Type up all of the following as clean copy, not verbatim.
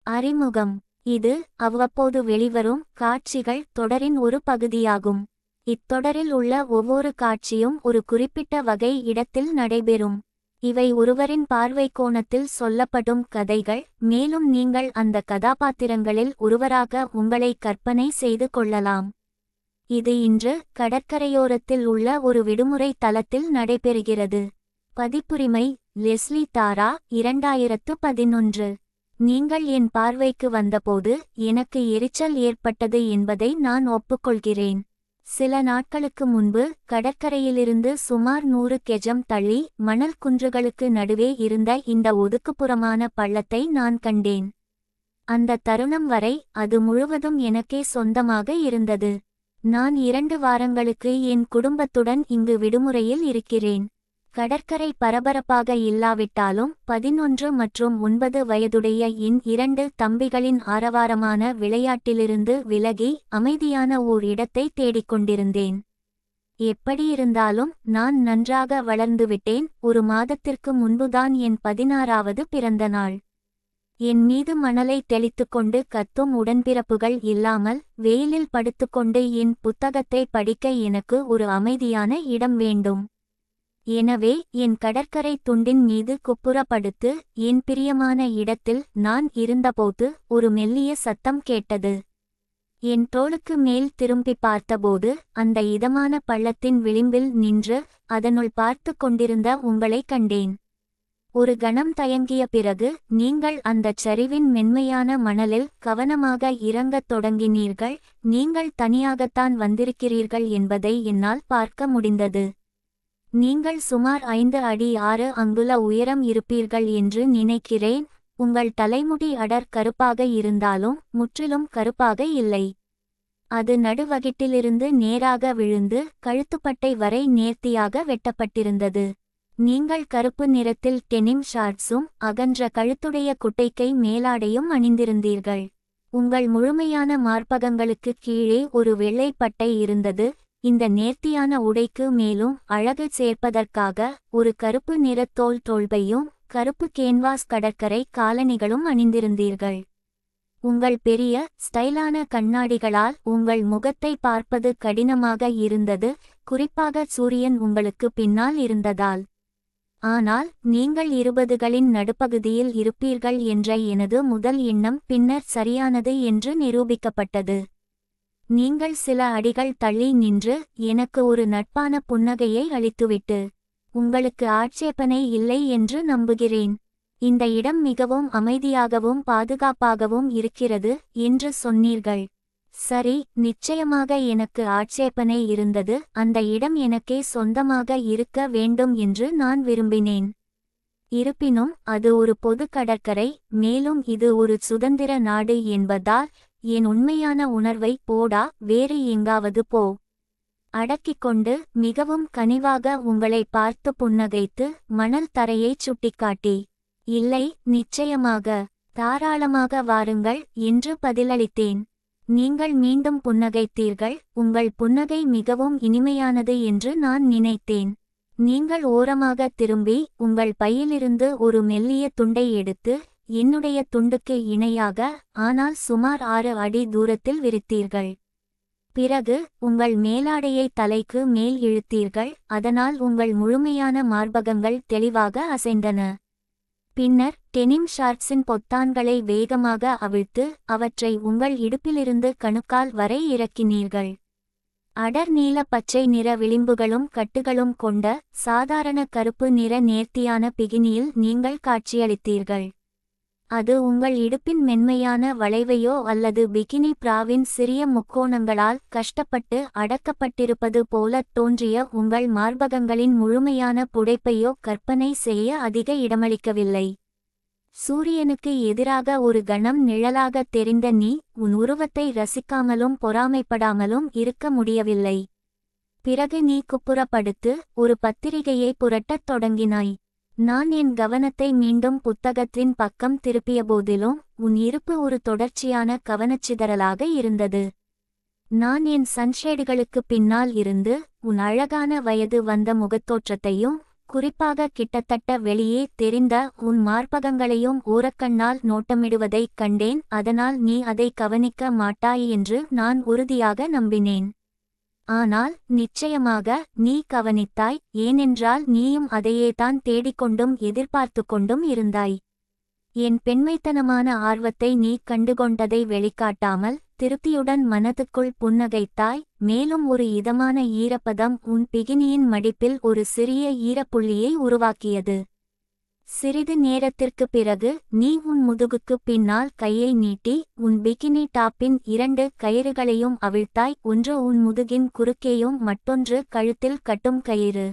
அறிமுகம். இது அவ்வப்போது வெளிவரும் காட்சிகள் தொடரின் ஒரு பகுதியாகும். இத்தொடரில் உள்ள ஒவ்வொரு காட்சியும் ஒரு குறிப்பிட்ட வகை இடத்தில் நடைபெறும். இவை ஒருவரின் பார்வை கோணத்தில் சொல்லப்படும் கதைகள், மேலும் நீங்கள் அந்த கதாபாத்திரங்களில் ஒருவராக உங்களை கற்பனை செய்து கொள்ளலாம். இது இன்று கடற்கரையோரத்தில் உள்ள ஒரு விடுமுறை தளத்தில் நடைபெறுகிறது. பதிப்புரிமை லெஸ்லி தாரா, 2011. நீங்கள் என் பார்வைக்கு வந்தபோது எனக்கு எரிச்சல் ஏற்பட்டது என்பதை நான் ஒப்புக்கொள்கிறேன். சில நாட்களுக்கு முன்பு கடற்கரையிலிருந்து சுமார் 100 கெஜம் தள்ளி மணல் குன்றுகளுக்கு நடுவே இருந்த இந்த ஒதுக்குப்புறமான பள்ளத்தை நான் கண்டேன். அந்த தருணம் வரை அது முழுவதும் எனக்கே சொந்தமாக இருந்தது. நான் 2 வாரங்களுக்கு என் குடும்பத்துடன் இங்கு விடுமுறையில் இருக்கிறேன். கடற்கரை பரபரப்பாக இல்லாவிட்டாலும் 11 மற்றும் 9 வயதுடைய என் 2 தம்பிகளின் ஆரவாரமான விளையாட்டிலிருந்து விலகி அமைதியான ஓர் இடத்தை தேடிக்கொண்டிருந்தேன். எப்படியிருந்தாலும் நான் நன்றாக வளர்ந்துவிட்டேன். ஒரு மாதத்திற்கு முன்புதான் என் 16வது பிறந்த நாள். என் மீது மணலை தெளித்துக்கொண்டு கத்தும் உடன்பிறப்புகள் இல்லாமல் வெயிலில் படுத்துக்கொண்டு என் புத்தகத்தை படிக்க எனக்கு ஒரு அமைதியான இடம் வேண்டும். எனவே என் கடற்கரை துண்டின் மீது குப்புறப்படுத்து என் பிரியமான இடத்தில் நான் இருந்தபோது ஒரு மெல்லிய சத்தம் கேட்டது. என் தோளுக்கு மேல் திரும்பி பார்த்தபோது அந்த இதமான பள்ளத்தின் விளிம்பில் நின்று அதனுள் பார்த்து கொண்டிருந்த உங்களை கண்டேன். ஒரு கணம் தயங்கிய பிறகு நீங்கள் அந்தச் சரிவின் மென்மையான மணலில் கவனமாக இறங்கத் தொடங்கினீர்கள். நீங்கள் தனியாகத்தான் வந்திருக்கிறீர்கள் என்பதை என்னால் பார்க்க முடிந்தது. நீங்கள் சுமார் 5 அடி 6 அங்குல உயரம் இருப்பீர்கள் என்று நினைக்கிறேன். உங்கள் தலைமுடி அடர் கருப்பாக இருந்தாலும் முற்றிலும் கருப்பாக இல்லை. அது நடுவகிட்டிலிருந்து நேராக விழுந்து கழுத்துப்பட்டை வரை நேர்த்தியாக வெட்டப்பட்டிருந்தது. நீங்கள் கருப்பு நிறத்தில் டெனிம் ஷார்ட்ஸும் அகன்ற கழுத்துடைய குட்டைக்கை மேலாடையும் அணிந்திருந்தீர்கள். உங்கள் முழுமையான மார்பகங்களுக்கு கீழே ஒரு வெள்ளை பட்டை இருந்தது. இந்த நேர்த்தியான உடைக்கு மேலும் அழகு சேர்ப்பதற்காக ஒரு கருப்பு நிற தோள்பையும் கருப்பு கேன்வாஸ் கடற்கரை காலணிகளும் அணிந்திருந்தீர்கள். உங்கள் பெரிய ஸ்டைலான கண்ணாடிகளால் உங்கள் முகத்தை பார்ப்பது கடினமாக இருந்தது, குறிப்பாக சூரியன் உங்களுக்கு பின்னால் இருந்ததால். ஆனால் நீங்கள் 20களின் நடுப்பகுதியில் இருப்பீர்கள் என்ற எனது முதல் எண்ணம் பின்னர் சரியானது என்று நிரூபிக்கப்பட்டது. நீங்கள் சில அடிகள் தள்ளி நின்று எனக்கு ஒரு நட்பான புன்னகையை அளித்துவிட்டு, உங்களுக்கு ஆட்சேபனை இல்லை என்று நம்புகிறேன். இந்த இடம் மிகவும் அமைதியாகவும் பாதுகாப்பாகவும் இருக்கிறது என்று சொன்னீர்கள். சரி, நிச்சயமாக எனக்கு ஆட்சேபனை இருந்தது. அந்த இடம் எனக்கே சொந்தமாக இருக்க வேண்டும் என்று நான் விரும்பினேன். இருப்பினும் அது ஒரு பொது கடற்கரை, மேலும் இது ஒரு சுதந்திர நாடு என்பதால் என் உண்மையான உணர்வை போடா வேறு எங்காவது போ அடக்கிக்கொண்டு மிகவும் கனிவாக உங்களை பார்த்து புன்னகைத்து மணல் தரையைச் சுட்டிக்காட்டி, இல்லை, நிச்சயமாக, தாராளமாக வாருங்கள் என்று பதிலளித்தேன். நீங்கள் மீண்டும் புன்னகைத்தீர்கள். உங்கள் புன்னகை மிகவும் இனிமையானது என்று நான் நினைத்தேன். நீங்கள் ஓரமாக திரும்பி உங்கள் பையிலிருந்து ஒரு மெல்லிய துண்டை எடுத்து என்னுடைய துண்டுக்கு இணையாக ஆனால் சுமார் 6 அடி தூரத்தில் விரித்தீர்கள். பிறகு உங்கள் மேலாடையை தலைக்கு மேல் இழுத்தீர்கள். அதனால் உங்கள் முழுமையான மார்பகங்கள் தெளிவாக அசைந்தன. பின்னர் டெனிம் ஷார்ட்ஸின் பொத்தான்களை வேகமாக அவிழ்த்து அவற்றை உங்கள் இடுப்பிலிருந்து கணுக்கால் வரை இறக்கினீர்கள். அடர் நீல பச்சை நிற விளிம்புகளும் கட்டுகளும் கொண்ட சாதாரண கருப்பு நிற நேர்த்தியான பிகினியில் நீங்கள் காட்சியளித்தீர்கள். அது உங்கள் இடுப்பின் மென்மையான வளைவையோ அல்லது பிகினி பிராவின் சிறிய முக்கோணங்களால் கஷ்டப்பட்டு அடக்கப்பட்டிருப்பது போல தோன்றிய உங்கள் மார்பகங்களின் முழுமையான புடைப்பையோ கற்பனை செய்ய அதிக இடமளிக்கவில்லை. சூரியனுக்கு எதிராக ஒரு கணம் நிழலாக தெரிந்த நீ உன் உருவத்தை ரசிக்காமலும் பொறாமைப்படாமலும் இருக்க முடியவில்லை. பிறகு நீ குப்புறப்படுத்து ஒரு பத்திரிகையை புரட்டத் தொடங்கினாய். நான் என் கவனத்தை மீண்டும் புத்தகத்தின் பக்கம் திருப்பியபோதிலும் உன் இருப்பு ஒரு தொடர்ச்சியான கவனச்சிதறலாக இருந்தது. நான் என் சன்ஷேடுகளுக்கு பின்னால் இருந்து உன் அழகான வயது வந்த முகத்தோற்றத்தையும் குறிப்பாக கிட்டத்தட்ட வெளியே தெரிந்த உன் மார்பகங்களையும் ஓரக்கண்ணால் நோட்டமிடுவதைக் கண்டேன். அதனால் நீ அதை கவனிக்க மாட்டாய் என்று நான் உறுதியாக நம்பினேன். ஆனால் நிச்சயமாக நீ கவனித்தாய், ஏனென்றால் நீயும் அதையேதான் தேடிக்கொண்டும் எதிர்பார்த்து கொண்டும் இருந்தாய். என் பெண்மைத்தனமான ஆர்வத்தை நீ கண்டுகொண்டதை வெளிக்காட்டாமல் திருப்தியுடன் மனதுக்குள் புன்னகைத்தாய். மேலும் ஒரு இதமான ஈரப்பதம் உன் பிகினியின் மடிப்பில் ஒரு சிறிய ஈரப்புள்ளியை உருவாக்கியது. சிறிது நேரத்திற்கு பிறகு நீ உன் முதுகுக்கு பின்னால் கையை நீட்டி உன் பிகினி டாப்பின் 2 கயிறுகளையும் அவிழ்த்தாய். ஒன்று உன் முதுகின் குறுக்கேயும் மற்றொன்று கழுத்தில் கட்டும் கயிறு.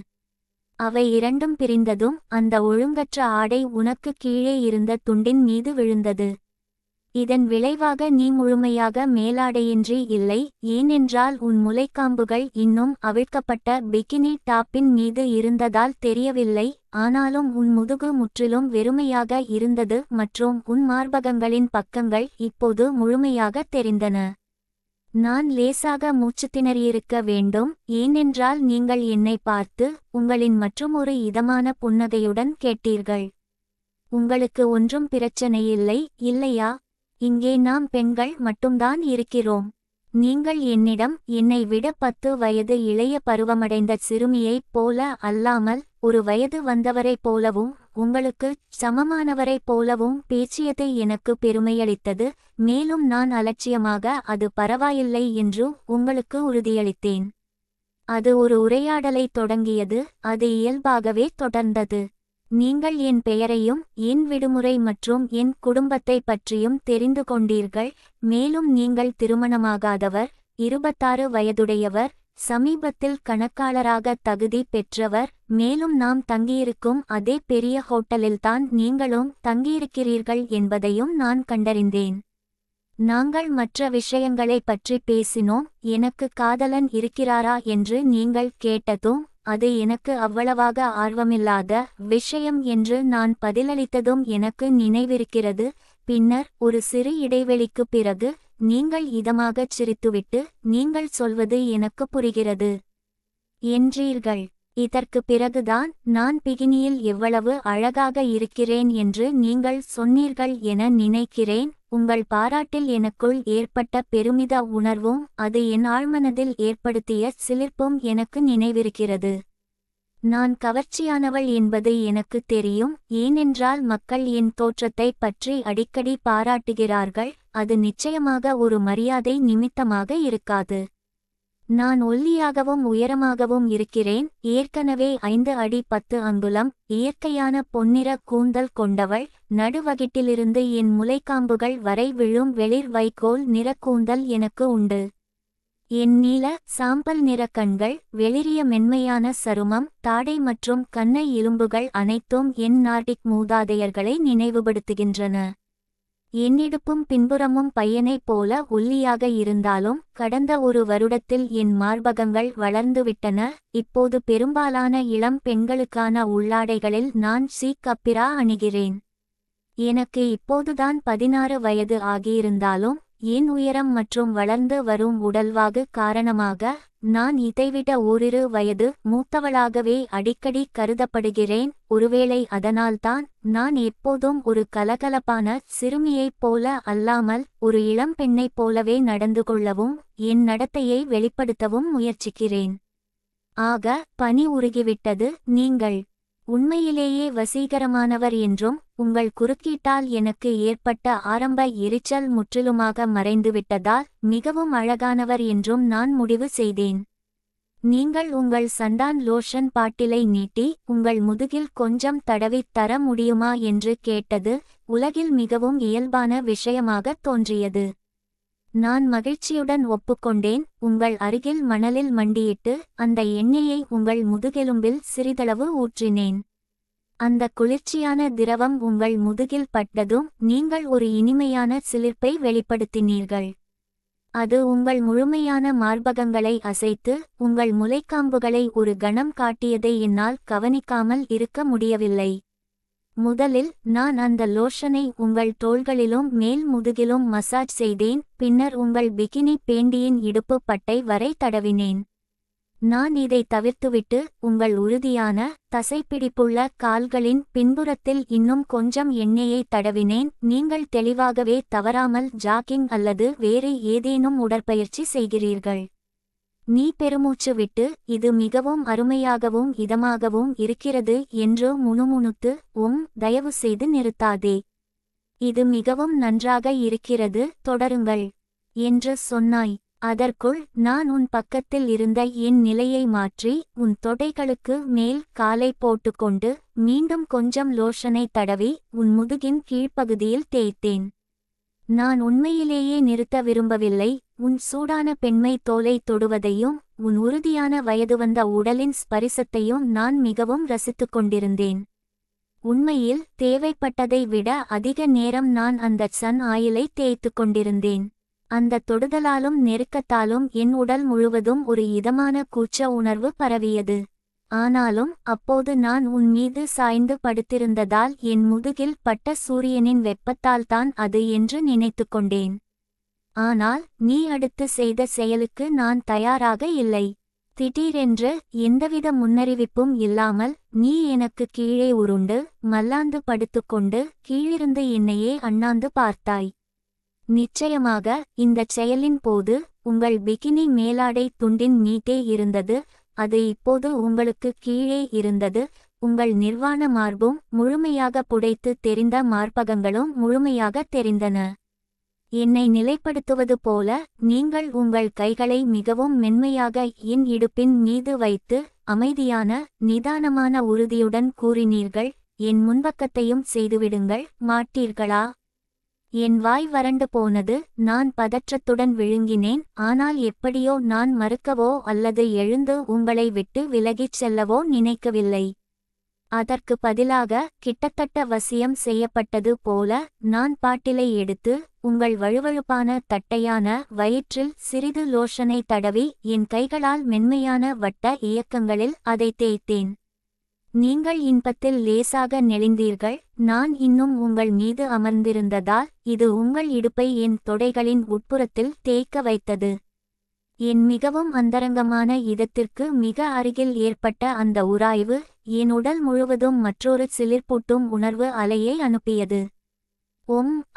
அவை இரண்டும் பிரிந்ததும் அந்த ஒழுங்கற்ற ஆடை உனக்கு கீழே இருந்த துண்டின் மீது விழுந்தது. இதன் விளைவாக நீ முழுமையாக மேலாடையின்றி இல்லை, ஏனென்றால் உன் முலைக்காம்புகள் இன்னும் அவிழ்க்கப்பட்ட பிகினி டாப்பின் மீது இருந்ததால் தெரியவில்லை. ஆனாலும் உன் முதுகு முற்றிலும் வெறுமையாக இருந்தது மற்றும் உன் மார்பகங்களின் பக்கங்கள் இப்போது முழுமையாக தெரிந்தன. நான் லேசாக மூச்சுத்திணறியிருக்க வேண்டும், ஏனென்றால் நீங்கள் என்னை பார்த்து உங்களின் மற்றுமொரு இதமான புன்னகையுடன் கேட்டீர்கள். உங்களுக்கு ஒன்றும் பிரச்சனையில்லை, இல்லையா? இங்கே நாம் பெண்கள் மட்டும்தான் இருக்கிறோம். நீங்கள் என்னிடம் என்னை விட 10 வயது இளைய பருவமடைந்த சிறுமியைப் போல அல்லாமல் ஒரு வயது வந்தவரைப் போலவும் உங்களுக்கு சமமானவரைப் போலவும் பேசியது எனக்கு பெருமையளித்தது. மேலும் நான் அலட்சியமாக அது பரவாயில்லை என்று உங்களுக்கு உறுதியளித்தேன். அது ஒரு உரையாடலை தொடங்கியது, அது இயல்பாகவே தொடர்ந்தது. நீங்கள் என் பெயரையும் என் விடுமுறை மற்றும் என் குடும்பத்தை பற்றியும் தெரிந்து கொண்டீர்கள். மேலும் நீங்கள் திருமணமாகாதவர், 26 வயதுடையவர், சமீபத்தில் கணக்காளராக தகுதி பெற்றவர். மேலும் நாம் தங்கியிருக்கும் அதே பெரிய ஹோட்டலில்தான் நீங்களும் தங்கியிருக்கிறீர்கள் என்பதையும் நான் கண்டறிந்தேன். நாங்கள் மற்ற விஷயங்களை பற்றி பேசினோம். எனக்கு காதலன் இருக்கிறாரா என்று நீங்கள் கேட்டதும் அது எனக்கு அவ்வளவாக ஆர்வமில்லாத விஷயம் என்று நான் பதிலளித்ததும் எனக்கு நினைவிருக்கிறது. பின்னர் ஒரு சிறு இடைவெளிக்குப் பிறகு நீங்கள் இதமாகச் சிரித்துவிட்டு நீங்கள் சொல்வது எனக்கு புரிகிறது என்றீர்கள். இதற்கு பிறகுதான் நான் பிகினியில் எவ்வளவு அழகாக இருக்கிறேன் என்று நீங்கள் சொன்னீர்கள் என நினைக்கிறேன். உங்கள் பாராட்டில் எனக்குள் ஏற்பட்ட பெருமித உணர்வும் அது என் ஆழ்மனதில் ஏற்படுத்திய சிலிர்ப்பும் எனக்கு நினைவிருக்கிறது. நான் கவர்ச்சியானவள் என்பது எனக்கு தெரியும், ஏனென்றால் மக்கள் என் தோற்றத்தை பற்றி அடிக்கடி பாராட்டுகிறார்கள். அது நிச்சயமாக ஒரு மரியாதை நிமித்தமாக இருக்காது. நான் ஒல்லியாகவும் உயரமாகவும் இருக்கிறேன். ஏற்கனவே 5 அடி 10 அங்குலம் இயற்கையான பொன்னிற கூந்தல் கொண்டவள். நடுவகிட்டிலிருந்து என் முலைக்காம்புகள் வரை விழும் வெளிர் வைக்கோல் நிற கூந்தல் எனக்கு உண்டு. என் நீல சாம்பல் நிற கண்கள், வெளிரிய மென்மையான சருமம், தாடை மற்றும் கன்னை எலும்புகள் அனைத்தும் என் நார்டிக் மூதாதையர்களை நினைவுபடுத்துகின்றன. என்னிடுப்பும் பின்புறமும் பையனைப் போல ஒல்லியாக இருந்தாலும் கடந்த ஒரு வருடத்தில் என் மார்பகங்கள் வளர்ந்துவிட்டன. இப்போது பெரும்பாலான இளம் பெண்களுக்கான உள்ளாடைகளில் நான் சீக்கப்பிரா அணிகிறேன். எனக்கு இப்போதுதான் 16 வயது ஆகியிருந்தாலும் என் உயரம் மற்றும் வளர்ந்து வரும் உடல்வாகு காரணமாக நான் இதைவிட ஓரிரு வயது மூத்தவளாகவே அடிக்கடி கருதப்படுகிறேன். ஒருவேளை அதனால்தான் நான் எப்போதும் ஒரு கலகலப்பான சிறுமியைப் போல அல்லாமல் ஒரு இளம் பெண்ணைப் போலவே நடந்து கொள்ளவும் என் நடத்தையை வெளிப்படுத்தவும் முயற்சிக்கிறேன். ஆக பனி உருகிவிட்டது. நீங்கள் உண்மையிலேயே வசீகரமானவர் என்றும் உங்கள் குறுக்கீட்டால் எனக்கு ஏற்பட்ட ஆரம்ப எரிச்சல் முற்றிலுமாக மறைந்துவிட்டதால் மிகவும் அழகானவர் என்றும் நான் முடிவு செய்தேன். நீங்கள் உங்கள் சண்டான் லோஷன் பாட்டிலை நீட்டி உங்கள் முதுகில் கொஞ்சம் தடவித் தர முடியுமா என்று கேட்டது உலகில் மிகவும் இயல்பான விஷயமாகத் தோன்றியது. நான் மகிழ்ச்சியுடன் ஒப்புக்கொண்டேன். உங்கள் அருகில் மணலில் மண்டியிட்டு அந்த எண்ணெயை உங்கள் முதுகெலும்பில் சிறிதளவு ஊற்றினேன். அந்த குளிர்ச்சியான திரவம் உங்கள் முதுகில் பட்டதும் நீங்கள் ஒரு இனிமையான சிலிர்ப்பை வெளிப்படுத்தினீர்கள். அது உங்கள் முழுமையான மார்பகங்களை அசைத்து உங்கள் முலைக்காம்புகளை ஒரு கணம் காட்டியதை என்னால் கவனிக்காமல் இருக்க முடியவில்லை. முதலில் நான் அந்த லோஷனை உங்கள் தோள்களிலும் மேல் முதுகிலும் மசாஜ் செய்தேன். பின்னர் உங்கள் பிகினி பேண்டியின் இடுப்பு பட்டை வரை தடவினேன். நான் இதை தவிர்த்துவிட்டு உங்கள் உறுதியான தசைப்பிடிப்புள்ள கால்களின் பின்புறத்தில் இன்னும் கொஞ்சம் எண்ணெயை தடவினேன். நீங்கள் தெளிவாகவே தவறாமல் ஜாக்கிங் அல்லது வேறு ஏதேனும் உடற்பயிற்சி செய்கிறீர்கள். நீ பெருமூச்சு விட்டு இது மிகவும் அருமையாகவும் இதமாகவும் இருக்கிறது என்று முணுமுணுத்து தயவு செய்து நிறுத்தாதே. இது மிகவும் நன்றாக இருக்கிறது, தொடருங்கள் என்று சொன்னாய். அதற்குள் நான் உன் பக்கத்தில் இருந்த என் நிலையை மாற்றி உன் தொடைகளுக்கு மேல் காலை போட்டுக்கொண்டு மீண்டும் கொஞ்சம் லோஷனை தடவி உன் முதுகின் கீழ்ப்பகுதியில் தேய்த்தேன். நான் உண்மையிலேயே நிறுத்த விரும்பவில்லை. உன் சூடான பெண்மை தோலை தொடுவதையும் உன் உறுதியான வயதுவந்த உடலின் ஸ்பரிசத்தையும் நான் மிகவும் ரசித்துக் கொண்டிருந்தேன். உண்மையில் தேவைப்பட்டதை விட அதிக நேரம் நான் அந்த சன் ஆயிலை தேய்த்து கொண்டிருந்தேன். அந்த தொடுதலாலும் நெருக்கத்தாலும் என் உடல் முழுவதும் ஒரு இதமான கூச்ச உணர்வு பரவியது. ஆனாலும் அப்போது நான் உன் மீது சாய்ந்து படுத்திருந்ததால் என் முதுகில் பட்ட சூரியனின் வெப்பத்தால்தான் அது என்று நினைத்து கொண்டேன். ஆனால் நீ அடுத்து செய்த செயலுக்கு நான் தயாராக இல்லை. திடீரென்று எந்தவித முன்னறிவிப்பும் இல்லாமல் நீ எனக்கு கீழே உருண்டு மல்லாந்து படுத்துக்கொண்டு கீழிருந்து என்னையே அண்ணாந்து பார்த்தாய். நிச்சயமாக இந்தச் செயலின் போது உங்கள் பிகினி மேலாடை துண்டின் மீதே இருந்தது. அது இப்போது உங்களுக்கு கீழே இருந்தது. உங்கள் நிர்வாண மார்பும் முழுமையாக புடைத்து தெரிந்த மார்பகங்களும் முழுமையாக தெரிந்தன. என்னை நிலைப்படுத்துவது போல நீங்கள் உங்கள் கைகளை மிகவும் மென்மையாக என் இடுப்பின் மீது வைத்து அமைதியான நிதானமான உறுதியுடன் கூறினீர்கள், என் முன்பக்கத்தையும் செய்துவிடுங்கள் மாட்டீர்களா? என் வாய் வறண்டு போனது. நான் பதற்றத்துடன் விழுங்கினேன். ஆனால் எப்படியோ நான் மறுக்கவோ அல்லது எழுந்து உங்களை விட்டு விலகிச் செல்லவோ நினைக்கவில்லை. அதற்கு பதிலாக கிட்டத்தட்ட வசியம் செய்யப்பட்டது போல நான் பாட்டிலை எடுத்து உங்கள் வழுவழுப்பான தட்டையான வயிற்றில் சிறிது லோஷனை தடவி என் கைகளால் மென்மையான வட்ட இயக்கங்களில் அதை தேய்த்தேன். நீங்கள் இன்பத்தில் லேசாக நெளிந்தீர்கள். நான் இன்னும் உங்கள் மீது அமர்ந்திருந்ததால் இது உங்கள் இடுப்பை என் தொடைகளின் உட்புறத்தில் தேய்க்க வைத்தது. என் மிகவும் அந்தரங்கமான இதத்திற்கு மிக அருகில் ஏற்பட்ட அந்த உராய்வு என் உடல் முழுவதும் மற்றொரு சிலிர்ப்பூட்டும் உணர்வு அலையை அனுப்பியது.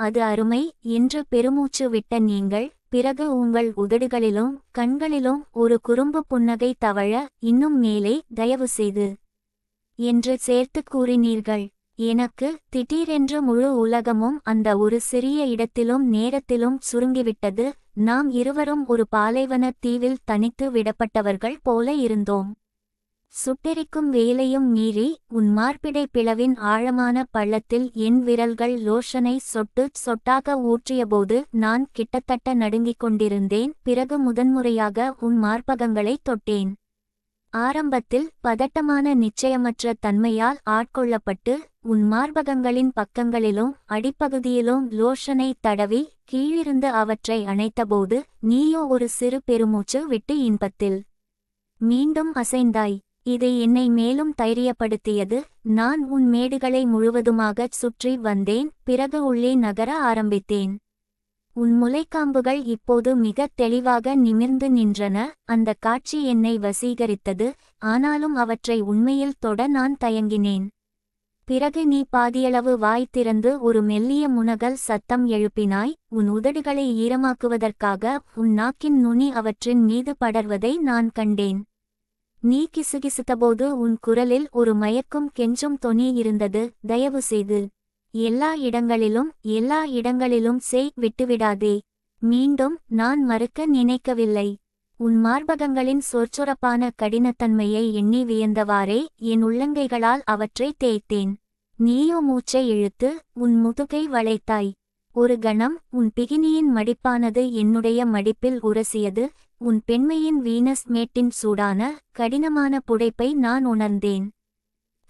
அது அருமை என்று பெருமூச்சு விட்ட நீங்கள் பிறகு உங்கள் உதடுகளிலும் கண்களிலும் ஒரு குறும்பு புன்னகை தவழ இன்னும் மேலே தயவுசெய்து என்று சேர்த்து கூறினீர்கள். எனக்கு திடீரென்று முழு உலகமும் அந்த ஒரு சிறிய இடத்திலும் நேரத்திலும் சுருங்கிவிட்டது. நாம் இருவரும் ஒரு பாலைவன தீவில் தனித்து விடப்பட்டவர்கள் போல இருந்தோம். சுட்டெரிக்கும் வேலையும் மீறி உன் மார்பிடை பிளவின் ஆழமான பள்ளத்தில் என் விரல்கள் லோஷனை சொட்டு சொட்டாக ஊற்றியபோது நான் கிட்டத்தட்ட நடுங்கிக் கொண்டிருந்தேன். பிறகு முதன்முறையாக உன் மார்பகங்களை தொட்டேன். ஆரம்பத்தில் பதட்டமான நிச்சயமற்ற தன்மையால் ஆட்கொள்ளப்பட்டு உன் மார்பகங்களின் பக்கங்களிலும் அடிப்பகுதியிலும் லோஷனை தடவி கீழிருந்து அவற்றை அணைத்தபோது நீயோ ஒரு சிறு பெருமூச்சு விட்டு இன்பத்தில் மீண்டும் அசைந்தாய். இது என்னை மேலும் தைரியப்படுத்தியது. நான் உன் மேடுகளை முழுவதுமாகச் சுற்றி வந்தேன். பிறகு உள்ளே நகர ஆரம்பித்தேன். உன் முலைக்காம்புகள் இப்போது மிகத் தெளிவாக நிமிர்ந்து நின்றன. அந்த காட்சி என்னை வசீகரித்தது. ஆனாலும் அவற்றை உண்மையில் தொட நான் தயங்கினேன். பிறகு நீ பாதியளவு வாய் திறந்து ஒரு மெல்லிய முனகல் சத்தம் எழுப்பினாய். உன் உதடுகளை ஈரமாக்குவதற்காக உன் நாக்கின் நுனி அவற்றின் மீது படர்வதை நான் கண்டேன். நீ கிசுகிசுத்தபோது உன் குரலில் ஒரு மயக்கும் கெஞ்சும் தொனி இருந்தது. தயவுசெய்து எல்லா இடங்களிலும் விட்டுவிடாதே. மீண்டும் நான் மறுக்க நினைக்கவில்லை. உன் மார்பகங்களின் சொற்சொரப்பான கடினத்தன்மையை எண்ணி வியந்தவாறே என் உள்ளங்கைகளால் அவற்றை தேய்த்தேன். நீயோ மூச்சை இழுத்து உன் முதுகை வளைத்தாய். ஒரு கணம் உன் பிகினியின் மடிப்பானது என்னுடைய மடிப்பில் உரசியது. உன் பெண்மையின் வீனஸ் மேட்டின் சூடான கடினமான புடைப்பை நான் உணர்ந்தேன்.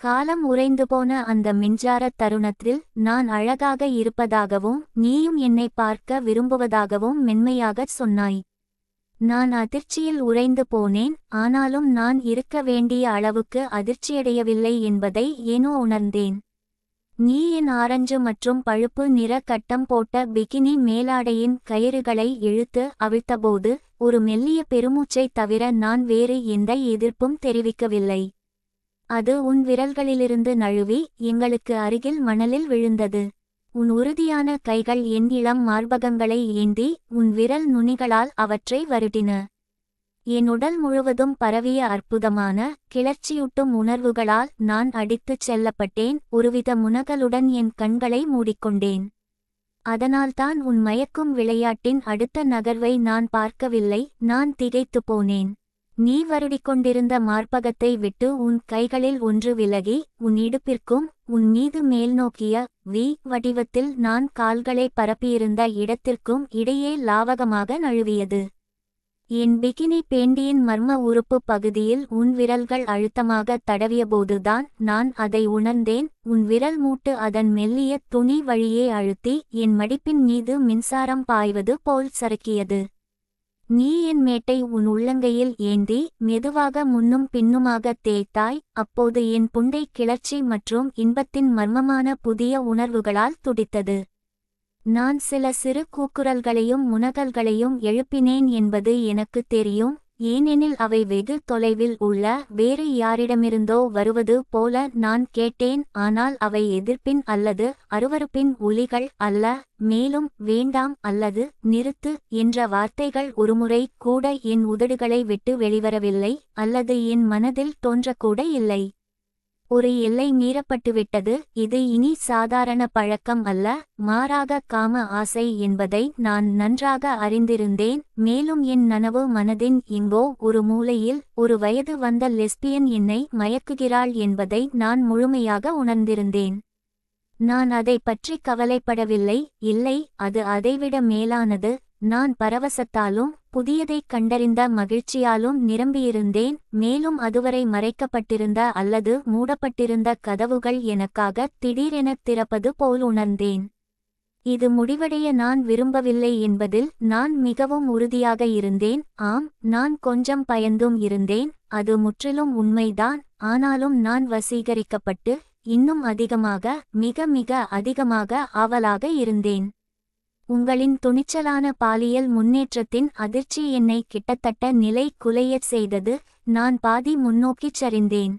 காலம் உறைந்துபோன அந்த மின்சாரத் தருணத்தில் நான் அழகாக இருப்பதாகவும் நீயும் என்னை பார்க்க விரும்புவதாகவும் மென்மையாகச் சொன்னாய். நான் அதிர்ச்சியில் உறைந்து போனேன். ஆனாலும் நான் இருக்க வேண்டிய அளவுக்கு அதிர்ச்சியடையவில்லை என்பதை ஏனோ உணர்ந்தேன். நீ என் ஆரஞ்சு மற்றும் பழுப்பு நிற கட்டம் போட்ட பிகினி மேலாடையின் கயிறுகளை இழுத்து அவிழ்த்தபோது ஒரு மெல்லிய பெருமூச்சை தவிர நான் வேறு எந்த எதிர்ப்பும் தெரிவிக்கவில்லை. அது உன் விரல்களிலிருந்து நழுவி எங்களுக்கு அருகில் மணலில் விழுந்தது. உன் உறுதியான கைகள் என் இளம் மார்பகங்களை ஏந்தி உன் விரல் நுனிகளால் அவற்றை வருடின. என் உடல் முழுவதும் பரவிய அற்புதமான கிளர்ச்சியூட்டும் உணர்வுகளால் நான் அடித்துச் செல்லப்பட்டேன். ஒருவித முனகலுடன் என் கண்களை மூடிக்கொண்டேன். அதனால்தான் உன் மயக்கும் விளையாட்டின் அடுத்த நகர்வை நான் பார்க்கவில்லை. நான் திகைத்து போனேன். நீ வருடிக்கொண்டிருந்த மார்பகத்தை விட்டு உன் கைகளில் ஒன்று விலகி உன் இடுப்பிற்கும் உன் மீது மேல்நோக்கிய வி வடிவத்தில் நான் கால்களை பரப்பியிருந்த இடத்திற்கும் இடையே லாவகமாக நழுவியது. என் பிகினி பேண்டியின் மர்ம உறுப்பு பகுதியில் உன் விரல்கள் அழுத்தமாக தடவியபோதுதான் நான் அதை உணர்ந்தேன். உன் விரல் மூட்டு அதன் மெல்லிய துணி வழியே அழுத்தி என் மடிப்பின் மீது மின்சாரம் பாய்வது போல் சறுக்கியது. நீ என் மேட்டை உன் உள்ளங்கையில் ஏந்தி மெதுவாக முன்னும் பின்னுமாக தேய்த்தாய். அப்போது என் புண்டை கிளர்ச்சி மற்றும் இன்பத்தின் மர்மமான புதிய உணர்வுகளால் துடித்தது. நான் சில சிறு கூக்குரல்களையும் முனகல்களையும் எழுப்பினேன் என்பது எனக்கு தெரியும். ஏனெனில் அவை வெகு தொலைவில் உள்ள வேறு யாரிடமிருந்தோ வருவது போல நான் கேட்டேன். ஆனால் அவை எதிர்ப்பின் அல்லது அருவருப்பின் ஒலிகள் அல்ல. மேலும் வேண்டாம் அல்லது நிறுத்து என்ற வார்த்தைகள் ஒருமுறை கூட என் உதடுகளை விட்டு வெளிவரவில்லை அல்லது என் மனதில் தோன்றக்கூட இல்லை. ஒரு எல்லை மீறப்பட்டுவிட்டது. இது இனி சாதாரண பழக்கம் அல்ல, மாறாக காம ஆசை என்பதை நான் நன்றாக அறிந்திருந்தேன். மேலும் என் நனவு மனதின் எங்கோ ஒரு மூலையில் ஒரு வயது வந்த லெஸ்பியன் என்னை மயக்குகிறாள் என்பதை நான் முழுமையாக உணர்ந்திருந்தேன். நான் அதை பற்றி கவலைப்படவில்லை. இல்லை, அது அதைவிட மேலானது. நான் பரவசத்தாலும் புதியதைக் கண்டறிந்த மகிழ்ச்சியாலும் நிரம்பியிருந்தேன். மேலும் அதுவரை மறைக்கப்பட்டிருந்த அல்லது மூடப்பட்டிருந்த கதவுகள் எனக்காக திடீரெனத் திறப்பது போல் உணர்ந்தேன். இது முடிவடைய நான் விரும்பவில்லை என்பதில் நான் மிகவும் உறுதியாக இருந்தேன். ஆம், நான் கொஞ்சம் பயந்தும் இருந்தேன். அது முற்றிலும் உண்மைதான். ஆனாலும் நான் வசீகரிக்கப்பட்டு இன்னும் அதிகமாக, மிக மிக அதிகமாக ஆவலாக இருந்தேன். உங்களின் துணிச்சலான பாலியல் முன்னேற்றத்தின் அதிர்ச்சி என்னை கிட்டத்தட்ட நிலை குலையச் செய்தது. நான் பாதி முன்னோக்கிச் சரிந்தேன்.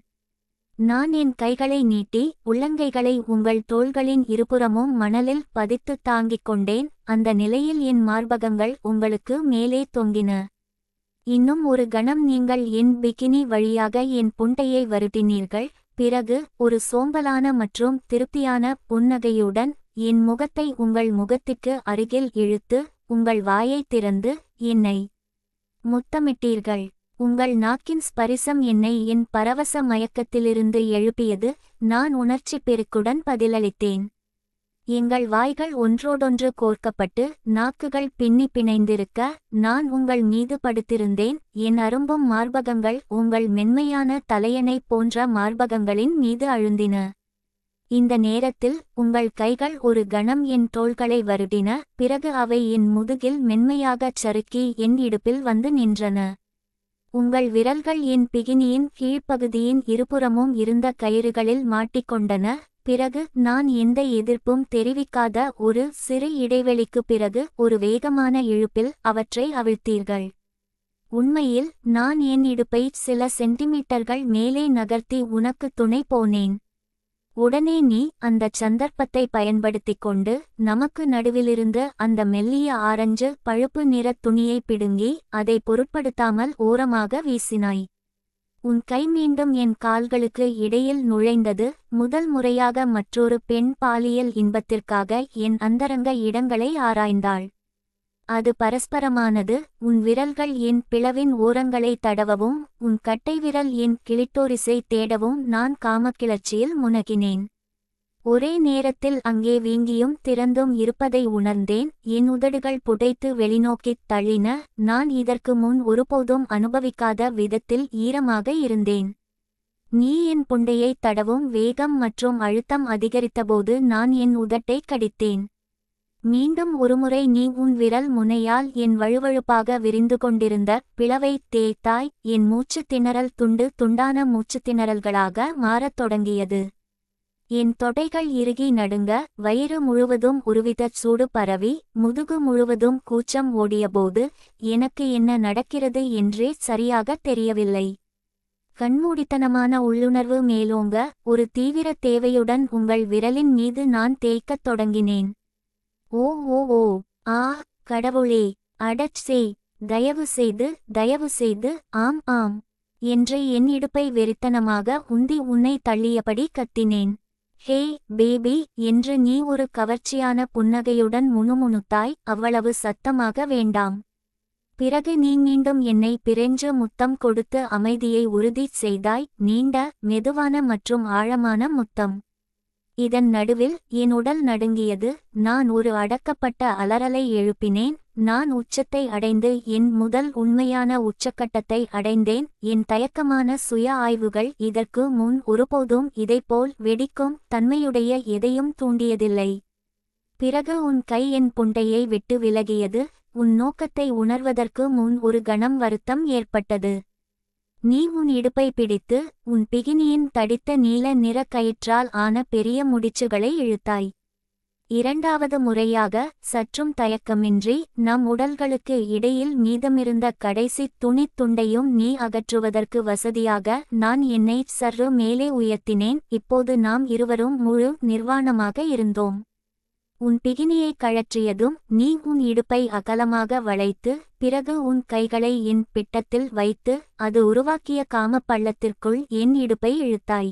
நான் என் கைகளை நீட்டி உள்ளங்கைகளை உங்கள் தோள்களின் இருபுறமும் மணலில் பதித்து தாங்கிக் கொண்டேன். அந்த நிலையில் என் மார்பகங்கள் உங்களுக்கு மேலே தொங்கின. இன்னும் ஒரு கணம் நீங்கள் என் பிகினி வழியாக என் புண்டையை வருடினீர்கள். பிறகு ஒரு சோம்பலான மற்றும் திருப்தியான புன்னகையுடன் என் முகத்தை உங்கள் முகத்திற்கு அருகில் இழுத்து உங்கள் வாயைத் திறந்து என்னை முத்தமிட்டீர்கள். உங்கள் நாக்கின் ஸ்பரிசம் என்னை என் பரவச மயக்கத்திலிருந்து எழுப்பியது. நான் உணர்ச்சி பெருக்குடன் பதிலளித்தேன். எங்கள் வாய்கள் ஒன்றோடொன்று கோர்க்கப்பட்டு நாக்குகள் பின்னி பிணைந்திருக்க நான் உங்கள் மீது படுத்திருந்தேன். என் அரும்பும் மார்பகங்கள் உங்கள் மென்மையான தலையணை போன்ற மார்பகங்களின் மீது அழுந்தின. இந்த நேரத்தில் உங்கள் கைகள் ஒரு கணம் என் தோள்களை வருடின. பிறகு அவை என் முதுகில் மென்மையாகச் சறுக்கி என் இடுப்பில் வந்து நின்றன. உங்கள் விரல்கள் என் பிகினியின் கீழ்ப்பகுதியின் இருபுறமும் இருந்த கயிறுகளில் மாட்டிக்கொண்டன. பிறகு நான் எந்த எதிர்ப்பும் தெரிவிக்காத ஒரு சிறு இடைவெளிக்குப் பிறகு ஒரு வேகமான இழுப்பில் அவற்றை அவிழ்த்தீர்கள். உண்மையில் நான் என் இடுப்பை சில சென்டிமீட்டர்கள் மேலே நகர்த்தி உனக்கு துணை போனேன். உடனே நீ அந்தச் சந்தர்ப்பத்தை பயன்படுத்திக் கொண்டு நமக்கு நடுவிலிருந்து அந்த மெல்லிய ஆரஞ்சு பழுப்பு நிறத் துணியை பிடுங்கி அதை பொருட்படுத்தாமல் ஓரமாக வீசினாய். உன் கை மீண்டும் என் கால்களுக்கு இடையில் நுழைந்தது. முதல் முறையாக மற்றொரு பெண் பாலியல் இன்பத்திற்காக என் அந்தரங்க இடங்களை ஆராய்ந்தாள். அது பரஸ்பரமானது. உன் விரல்கள் என் பிளவின் ஓரங்களை தடவவும் உன் கட்டைவிரல் என் கிளிட்டோரிஸை தேடவும் நான் காமக்கிளர்ச்சியில் முனகினேன். ஒரே நேரத்தில் அங்கே வீங்கியும் திறந்தும் இருப்பதை உணர்ந்தேன். என் உதடுகள் புடைத்து வெளிநோக்கித் தள்ளின. நான் இதற்கு முன் ஒருபோதும் அனுபவிக்காத விதத்தில் ஈரமாக இருந்தேன். நீ என் புண்டையை தடவும் வேகம் மற்றும் அழுத்தம் அதிகரித்தபோது நான் என் உதட்டை கடித்தேன். மீண்டும் ஒருமுறை நீ உன் விரல் முனையால் என் வழுவழுப்பாக விரிந்து கொண்டிருந்த பிளவை தேய்த்தாய். என் மூச்சுத் திணறல் துண்டு துண்டான மூச்சுத் திணறல்களாக மாறத் தொடங்கியது. என் தொடைகள் இறுகி நடுங்க, வயிறு முழுவதும் ஒருவிதச் சூடு பரவி, முதுகு முழுவதும் கூச்சம் ஓடியபோது எனக்கு என்ன நடக்கிறது என்றே சரியாக தெரியவில்லை. கண்மூடித்தனமான உள்ளுணர்வு மேலோங்க, ஒரு தீவிர தேவையுடன் உங்கள் விரலின் மீது நான் தேய்க்கத் தொடங்கினேன். ஓ ஓ ஓ, ஆ கடவுளே, அடச்சே, தயவு செய்து தயவு செய்து, ஆம் ஆம் என்று என் இடுப்பை வெறித்தனமாக உந்தி உன்னை தள்ளியபடி கத்தினேன். ஹே பேபி என்று நீ ஒரு கவர்ச்சியான புன்னகையுடன் முணுமுணுத்தாய். அவ்வளவு சத்தமாக வேண்டாம். பிறகு நீ மீண்டும் என்னை பிரெஞ்சு முத்தம் கொடுத்து அமைதியை உறுதி செய்தாய். நீண்ட, மெதுவான மற்றும் ஆழமான முத்தம். இதன் நடுவில் என் உடல் நடுங்கியது. நான் ஒரு அடக்கப்பட்ட அலறலை எழுப்பினேன். நான் உச்சத்தை அடைந்து என் முதல் உண்மையான உச்சக்கட்டத்தை அடைந்தேன். என் தயக்கமான சுய ஆய்வுகள் இதற்கு முன் ஒருபோதும் இதைப்போல் வெடிக்கும் தன்மையுடைய எதையும் தூண்டியதில்லை. பிறகு உன் கை என் புண்டையை விட்டு விலகியது. உன் நோக்கத்தை உணர்வதற்கு முன் ஒரு கணம் வருத்தம் ஏற்பட்டது. நீ உன் இடுப்பை பிடித்து உன் பிகினியின் தடித்த நீல நிற கயிற்றால் ஆன பெரிய முடிச்சுகளை இழுத்தாய். இரண்டாவது முறையாக சற்றும் தயக்கமின்றி நம் உடல்களுக்கு இடையில் மீதமிருந்த கடைசி துணித் துண்டையும் நீ அகற்றுவதற்கு வசதியாக நான் என்னை சற்று மேலே உயர்த்தினேன். இப்போது நாம் இருவரும் முழு நிர்வாணமாக இருந்தோம். உன் பிகினியை கழற்றியதும் நீ உன் இடுப்பை அகலமாக வளைத்து, பிறகு உன் கைகளை என் பிட்டத்தில் வைத்து அது உருவாக்கிய காமப் பள்ளத்திற்குள் என் இடுப்பை இழுத்தாய்.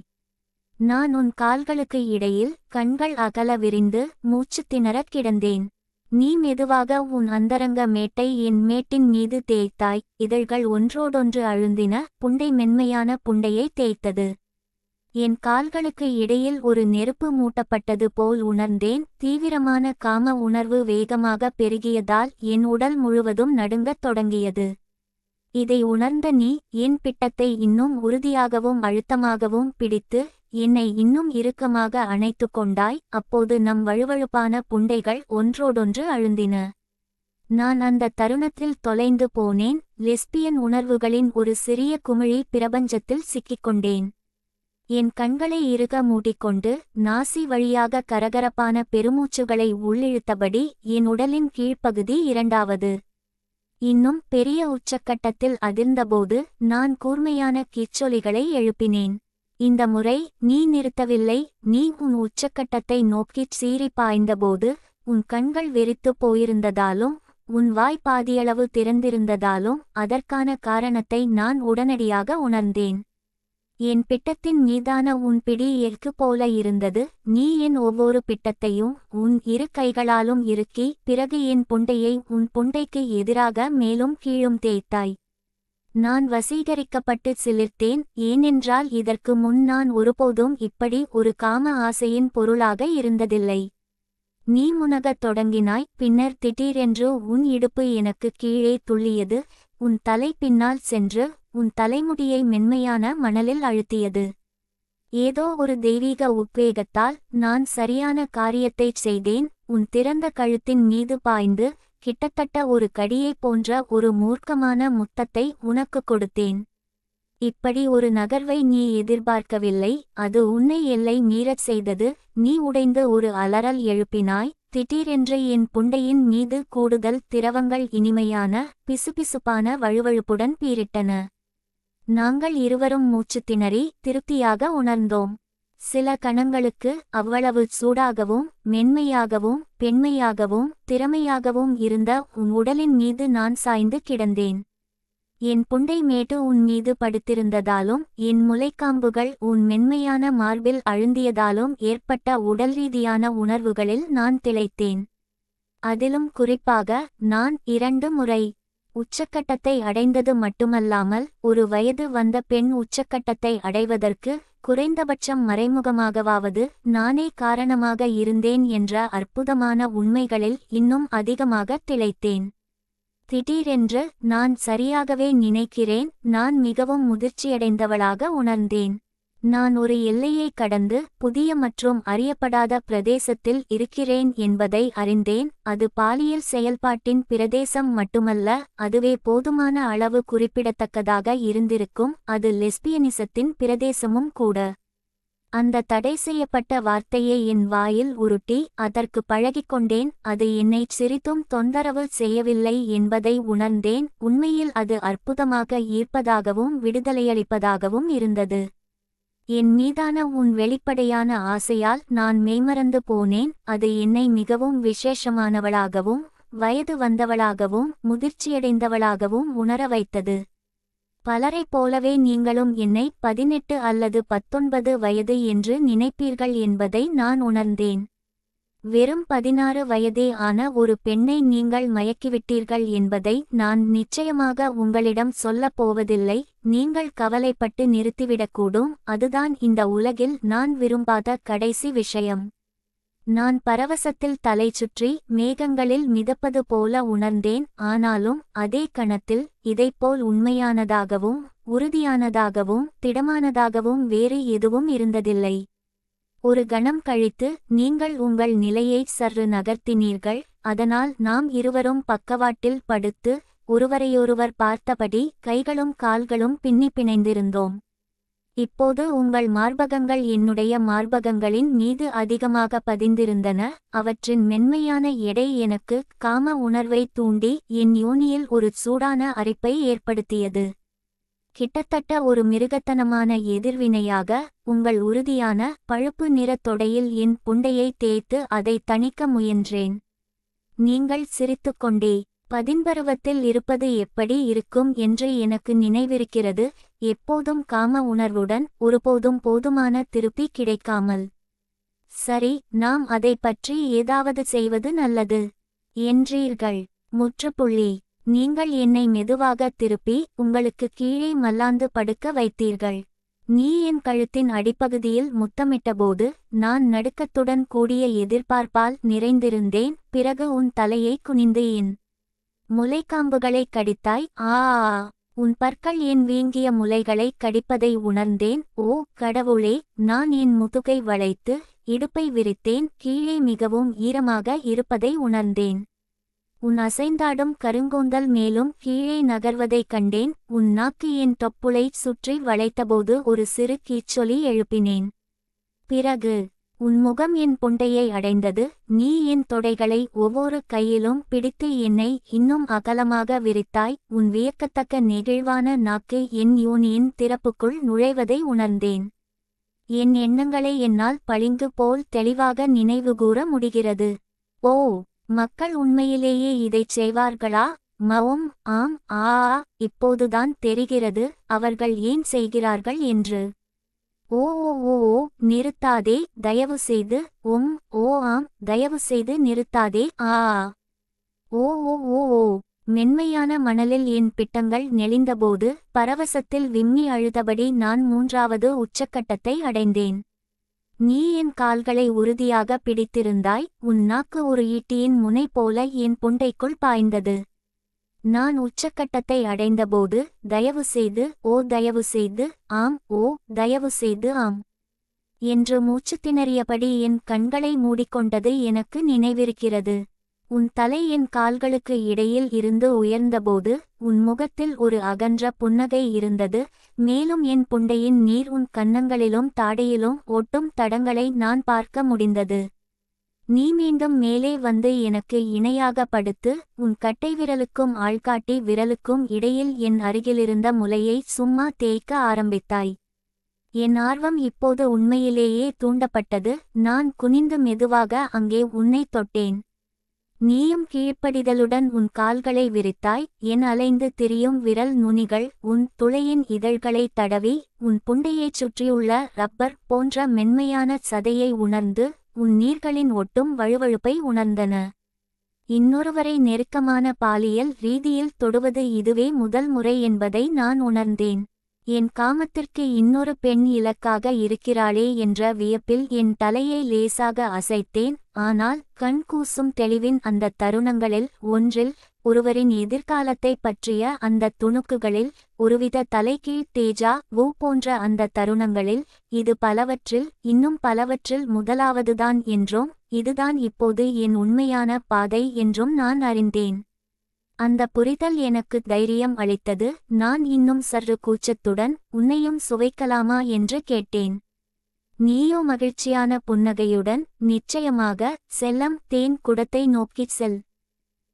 நான் உன் கால்களுக்கு இடையில் கண்கள் அகல விரிந்து மூச்சு திணறக் கிடந்தேன். நீ மெதுவாக உன் அந்தரங்க மேட்டை என் மேட்டின் மீது தேய்த்தாய். இதழ்கள் ஒன்றோடொன்று அழுந்தின. புண்டை மென்மையான புண்டையை தேய்த்தது. என் கால்களுக்கு இடையில் ஒரு நெருப்பு மூட்டப்பட்டது போல் உணர்ந்தேன். தீவிரமான காம உணர்வு வேகமாக பெருகியதால் என் உடல் முழுவதும் நடுங்கத் தொடங்கியது. இதை உணர்ந்த நீ என் பிட்டத்தை இன்னும் உறுதியாகவும் அழுத்தமாகவும் பிடித்து என்னை இன்னும் இறுக்கமாக அணைத்து கொண்டாய். அப்போது நம் வழுவழுப்பான புண்டைகள் ஒன்றோடொன்று அழுந்தின. நான் அந்த தருணத்தில் தொலைந்து போனேன். லெஸ்பியன் உணர்வுகளின் ஒரு சிறிய குமிழி பிரபஞ்சத்தில் சிக்கிக்கொண்டேன். என் கண்களை இறுக மூடிக்கொண்டு நாசி வழியாக கரகரப்பான பெருமூச்சுகளை உள்ளிழுத்தபடி என் உடலின் கீழ்ப்பகுதி இரண்டாவது இன்னும் பெரிய உச்சக்கட்டத்தில் அதிர்ந்தபோது நான் கூர்மையான கீச்சொலிகளை எழுப்பினேன். இந்த முறை நீ நிறுத்தவில்லை. நீ உன் உச்சக்கட்டத்தை நோக்கிச் சீறி பாய்ந்தபோது உன் கண்கள் வெறித்துப் போயிருந்ததாலும் உன் வாய் பாதியளவு திறந்திருந்ததாலும் அதற்கான காரணத்தை நான் உடனடியாக உணர்ந்தேன். என் பிட்டத்தின் மீதான உன் பிடி எஃகு போல இருந்தது. நீ என் ஒவ்வொரு பிட்டத்தையும் உன் இரு கைகளாலும் இறுக்கி பிறகு என் புண்டையை உன் புண்டைக்கு எதிராக மேலும் கீழும் தேய்த்தாய். நான் வசீகரிக்கப்பட்டு சிலிர்த்தேன். ஏனென்றால் இதற்கு முன் நான் ஒருபோதும் இப்படி ஒரு காம ஆசையின் பொருளாக இருந்ததில்லை. நீ முனகத் தொடங்கினாய். பின்னர் திடீரென்று உன் இடுப்பு எனக்கு கீழே துள்ளியது. உன் தலை பின்னால் சென்று உன் தலைமுடியை மென்மையான மணலில் அழுத்தியது. ஏதோ ஒரு தெய்வீக உத்வேகத்தால் நான் சரியான காரியத்தைச் செய்தேன். உன் திறந்த கழுத்தின் மீது பாய்ந்து கிட்டத்தட்ட ஒரு கடியைப் போன்ற ஒரு மூர்க்கமான முத்தத்தை உனக்கு கொடுத்தேன். இப்படி ஒரு நகர்வை நீ எதிர்பார்க்கவில்லை. அது உன்னை எல்லை மீறச் செய்தது. நீ உடைந்து ஒரு அலறல் எழுப்பினாய். திடீரென்று என் புண்டையின் மீது கூடுதல் திரவங்கள் இனிமையான பிசுபிசுப்பான வழுவழுப்புடன் பீரிட்டன. நாங்கள் இருவரும் மூச்சு திணறி திருப்தியாக உணர்ந்தோம். சில கணங்களுக்கு அவ்வளவு சூடாகவும் மென்மையாகவும் பெண்மையாகவும் திறமையாகவும் இருந்த உன் உடலின் மீது நான் சாய்ந்து கிடந்தேன். என் புண்டை மேட்டு உன் மீது படுத்திருந்ததாலும் என் முலைக்காம்புகள் உன் மென்மையான மார்பில் அழுந்தியதாலும் ஏற்பட்ட உடல் ரீதியான உணர்வுகளில் நான் திளைத்தேன். அதிலும் குறிப்பாக நான் 2 முறை உச்சக்கட்டத்தை அடைந்தது மட்டுமல்லாமல் ஒரு வயது வந்த பெண் உச்சக்கட்டத்தை அடைவதற்கு குறைந்தபட்சம் மறைமுகமாகவாவது நானே காரணமாக இருந்தேன் என்ற அற்புதமான உண்மைகளில் இன்னும் அதிகமாக திளைத்தேன். திடீரென்று நான் சரியாகவே நினைக்கிறேன், நான் மிகவும் முதிர்ச்சியடைந்தவளாக உணர்ந்தேன். நான் ஒரு எல்லையை கடந்து புதிய மற்றும் அறியப்படாத பிரதேசத்தில் இருக்கிறேன் என்பதை அறிந்தேன். அது பாலியல் செயல்பாட்டின் பிரதேசம் மட்டுமல்ல, அதுவே போதுமான அளவு குறிப்பிடத்தக்கதாக இருந்திருக்கும். அது லெஸ்பியனிசத்தின் பிரதேசமும் கூட. அந்த தடை செய்யப்பட்ட வார்த்தையை என் வாயில் உருட்டி அதற்கு பழகிக்கொண்டேன். அது என்னை சிறிதும் தொந்தரவு செய்யவில்லை என்பதை உணர்ந்தேன். உண்மையில் அது அற்புதமாக ஈர்ப்பதாகவும் விடுதலையளிப்பதாகவும் இருந்தது. என் மீதான உன் வெளிப்படையான ஆசையால் நான் மெய்மறந்து போனேன். அது என்னை மிகவும் விசேஷமானவளாகவும் வயது வந்தவளாகவும் முதிர்ச்சியடைந்தவளாகவும் உணர வைத்தது. பலரைப் போலவே நீங்களும் என்னை 18 அல்லது 19 வயது என்று நினைப்பீர்கள் என்பதை நான் உணர்ந்தேன். வெறும் 16 வயதே ஆன ஒரு பெண்ணை நீங்கள் மயக்கிவிட்டீர்கள் என்பதை நான் நிச்சயமாக உங்களிடம் சொல்லப் போவதில்லை. நீங்கள் கவலைப்பட்டு நிறுத்திவிடக்கூடும். அதுதான் இந்த உலகில் நான் விரும்பாத கடைசி விஷயம். நான் பரவசத்தில் தலை சுற்றி மேகங்களில் மிதப்பது போல உணர்ந்தேன். ஆனாலும் அதே கணத்தில் இதைப்போல் உண்மையானதாகவும் உறுதியானதாகவும் திடமானதாகவும் வேறு எதுவும் இருந்ததில்லை. ஒரு கணம் கழித்து நீங்கள் உங்கள் நிலையை சற்று நகர்த்தினீர்கள். அதனால் நாம் இருவரும் பக்கவாட்டில் படுத்து ஒருவரையொருவர் பார்த்தபடி கைகளும் கால்களும் பின்னி பிணைந்திருந்தோம். இப்போது உங்கள் மார்பகங்கள் என்னுடைய மார்பகங்களின் மீது அதிகமாக பதிந்திருந்தன. அவற்றின் மென்மையான எடை எனக்கு காம உணர்வை தூண்டி என் யோனியில் ஒரு சூடான அரிப்பை ஏற்படுத்தியது. கிட்டத்தட்ட ஒரு மிருகத்தனமான எதிர்வினையாக உங்கள் உறுதியான பழுப்பு நிறத் தொடையில் என் புண்டையை தேய்த்து அதை தணிக்க முயன்றேன். நீங்கள் சிரித்துக்கொண்டே, பதின்பருவத்தில் இருப்பது எப்படி இருக்கும் என்று எனக்கு நினைவிருக்கிறது. எப்போதும் காம உணர்வுடன் ஒருபோதும் போதுமான திருப்தி கிடைக்காமல். சரி, நாம் அதை பற்றி ஏதாவது செய்வது நல்லது என்றீர்கள். முற்றுப்புள்ளி. நீங்கள் என்னை மெதுவாக திருப்பி உங்களுக்கு கீழே மல்லாந்து படுக்க வைத்தீர்கள். நீ என் கழுத்தின் அடிப்பகுதியில் முத்தமிட்டபோது நான் நடுக்கத்துடன் கூடிய எதிர்பார்ப்பால் நிறைந்திருந்தேன். பிறகு உன் தலையை குனிந்து என் முலைக்காம்புகளை கடித்தாய். ஆ, உன் பற்கள் என் வீங்கிய முலைகளை கடிப்பதை உணர்ந்தேன். ஓ கடவுளே, நான் என் முதுகை வளைத்து இடுப்பை விரித்தேன். கீழே மிகவும் ஈரமாக இருப்பதை உணர்ந்தேன். உன் அசைந்தாடும் கருங்கூந்தல் மேலும் கீழே நகர்வதைக் கண்டேன். உன் நாக்கு என் தொப்புளை சுற்றி வளைத்தபோது ஒரு சிறு கீச்சொலி எழுப்பினேன். பிறகு உன் முகம் என் புண்டையை அடைந்தது. நீ என் தொடைகளை ஒவ்வொரு கையிலும் பிடித்து என்னை இன்னும் அகலமாக விரித்தாய். உன் வியக்கத்தக்க நெகிழ்வான நாக்கு என் யோனியின் திறப்புக்குள் நுழைவதை உணர்ந்தேன். என் எண்ணங்களை என்னால் பளிங்கு போல் தெளிவாக நினைவுகூர முடிகிறது. ஓ, மக்கள் உண்மையிலேயே இதைச் செய்வார்களா? மவும் ஆம். ஆ, இப்போதுதான் தெரிகிறது அவர்கள் ஏன் செய்கிறார்கள் என்று. ஓ ஓ ஓ ஓ, நிறுத்தாதே தயவு செய்து. ஓ ஆம், தயவு செய்து நிறுத்தாதே. ஆ, ஓ ஓ ஓ ஓ. மென்மையான மணலில் என் பிட்டங்கள் நெளிந்தபோது பரவசத்தில் விம்மி அழுதபடி நான் 3வது உச்சக்கட்டத்தை அடைந்தேன். நீ என் கால்களை உறுதியாக பிடித்திருந்தாய். உன் நாக்கு ஒரு ஈட்டியின் முனை போல என் புண்டைக்குள் பாய்ந்தது. நான் உச்சக்கட்டத்தை அடைந்தபோது தயவு செய்து, ஓ தயவு செய்து, ஆம், ஓ தயவு செய்து ஆம் என்று மூச்சு திணறியபடி என் கண்களை மூடிக்கொண்டது எனக்கு நினைவிருக்கிறது. உன் தலை என் கால்களுக்கு இடையில் இருந்து உயர்ந்தபோது உன் முகத்தில் ஒரு அகன்ற புன்னகை இருந்தது. மேலும் என் புண்டையின் நீர் உன் கன்னங்களிலும் தாடையிலும் ஒட்டும் தடங்களை நான் பார்க்க முடிந்தது. நீ மீண்டும் மேலே வந்து எனக்கு இணையாக படுத்து உன் கட்டை விரலுக்கும் ஆள்காட்டி விரலுக்கும் இடையில் என் அருகிலிருந்த முலையை சும்மா தேய்க்க ஆரம்பித்தாய். என் ஆர்வம் இப்போது உண்மையிலேயே தூண்டப்பட்டது. நான் குனிந்து மெதுவாக அங்கே உன்னை தொட்டேன். நீயும் கீழ்ப்படிதலுடன் உன் கால்களை விரித்தாய். என் அலைந்து திரியும் விரல் நுனிகள் உன் துளையின் இதழ்களை தடவி உன் புண்டையைச் சுற்றியுள்ள ரப்பர் போன்ற மென்மையான சதையை உணர்ந்து உன் நீர்களின் ஒட்டும் வழுவழுப்பை உணர்ந்தன. இன்னொருவரை நெருக்கமான பாலியல் ரீதியில் தொடுவது இதுவே முதல் முறை என்பதை நான் உணர்ந்தேன். என் காமத்திற்கு இன்னொரு பெண் இலக்காக இருக்கிறாளே என்ற வியப்பில் என் தலையை லேசாக அசைத்தேன். ஆனால் கண் கூசும் தெளிவின் அந்த தருணங்களில் ஒன்றில், ஒருவரின் எதிர்காலத்தை பற்றிய அந்த துணுக்குகளில், ஒருவித தலைகீழ் தேஜா வு போன்ற அந்த தருணங்களில், இது பலவற்றில் இன்னும் பலவற்றில் முதலாவதுதான் என்றும் இதுதான் இப்போது என் உண்மையான பாதை என்றும் நான் அறிந்தேன். அந்த புரிதல் எனக்கு தைரியம் அளித்தது. நான் இன்னும் சற்று கூச்சத்துடன், உன்னையும் சுவைக்கலாமா என்று கேட்டேன். நீயோ மகிழ்ச்சியான புன்னகையுடன், நிச்சயமாக, செல்லம், தேன் குடத்தை நோக்கிச் செல்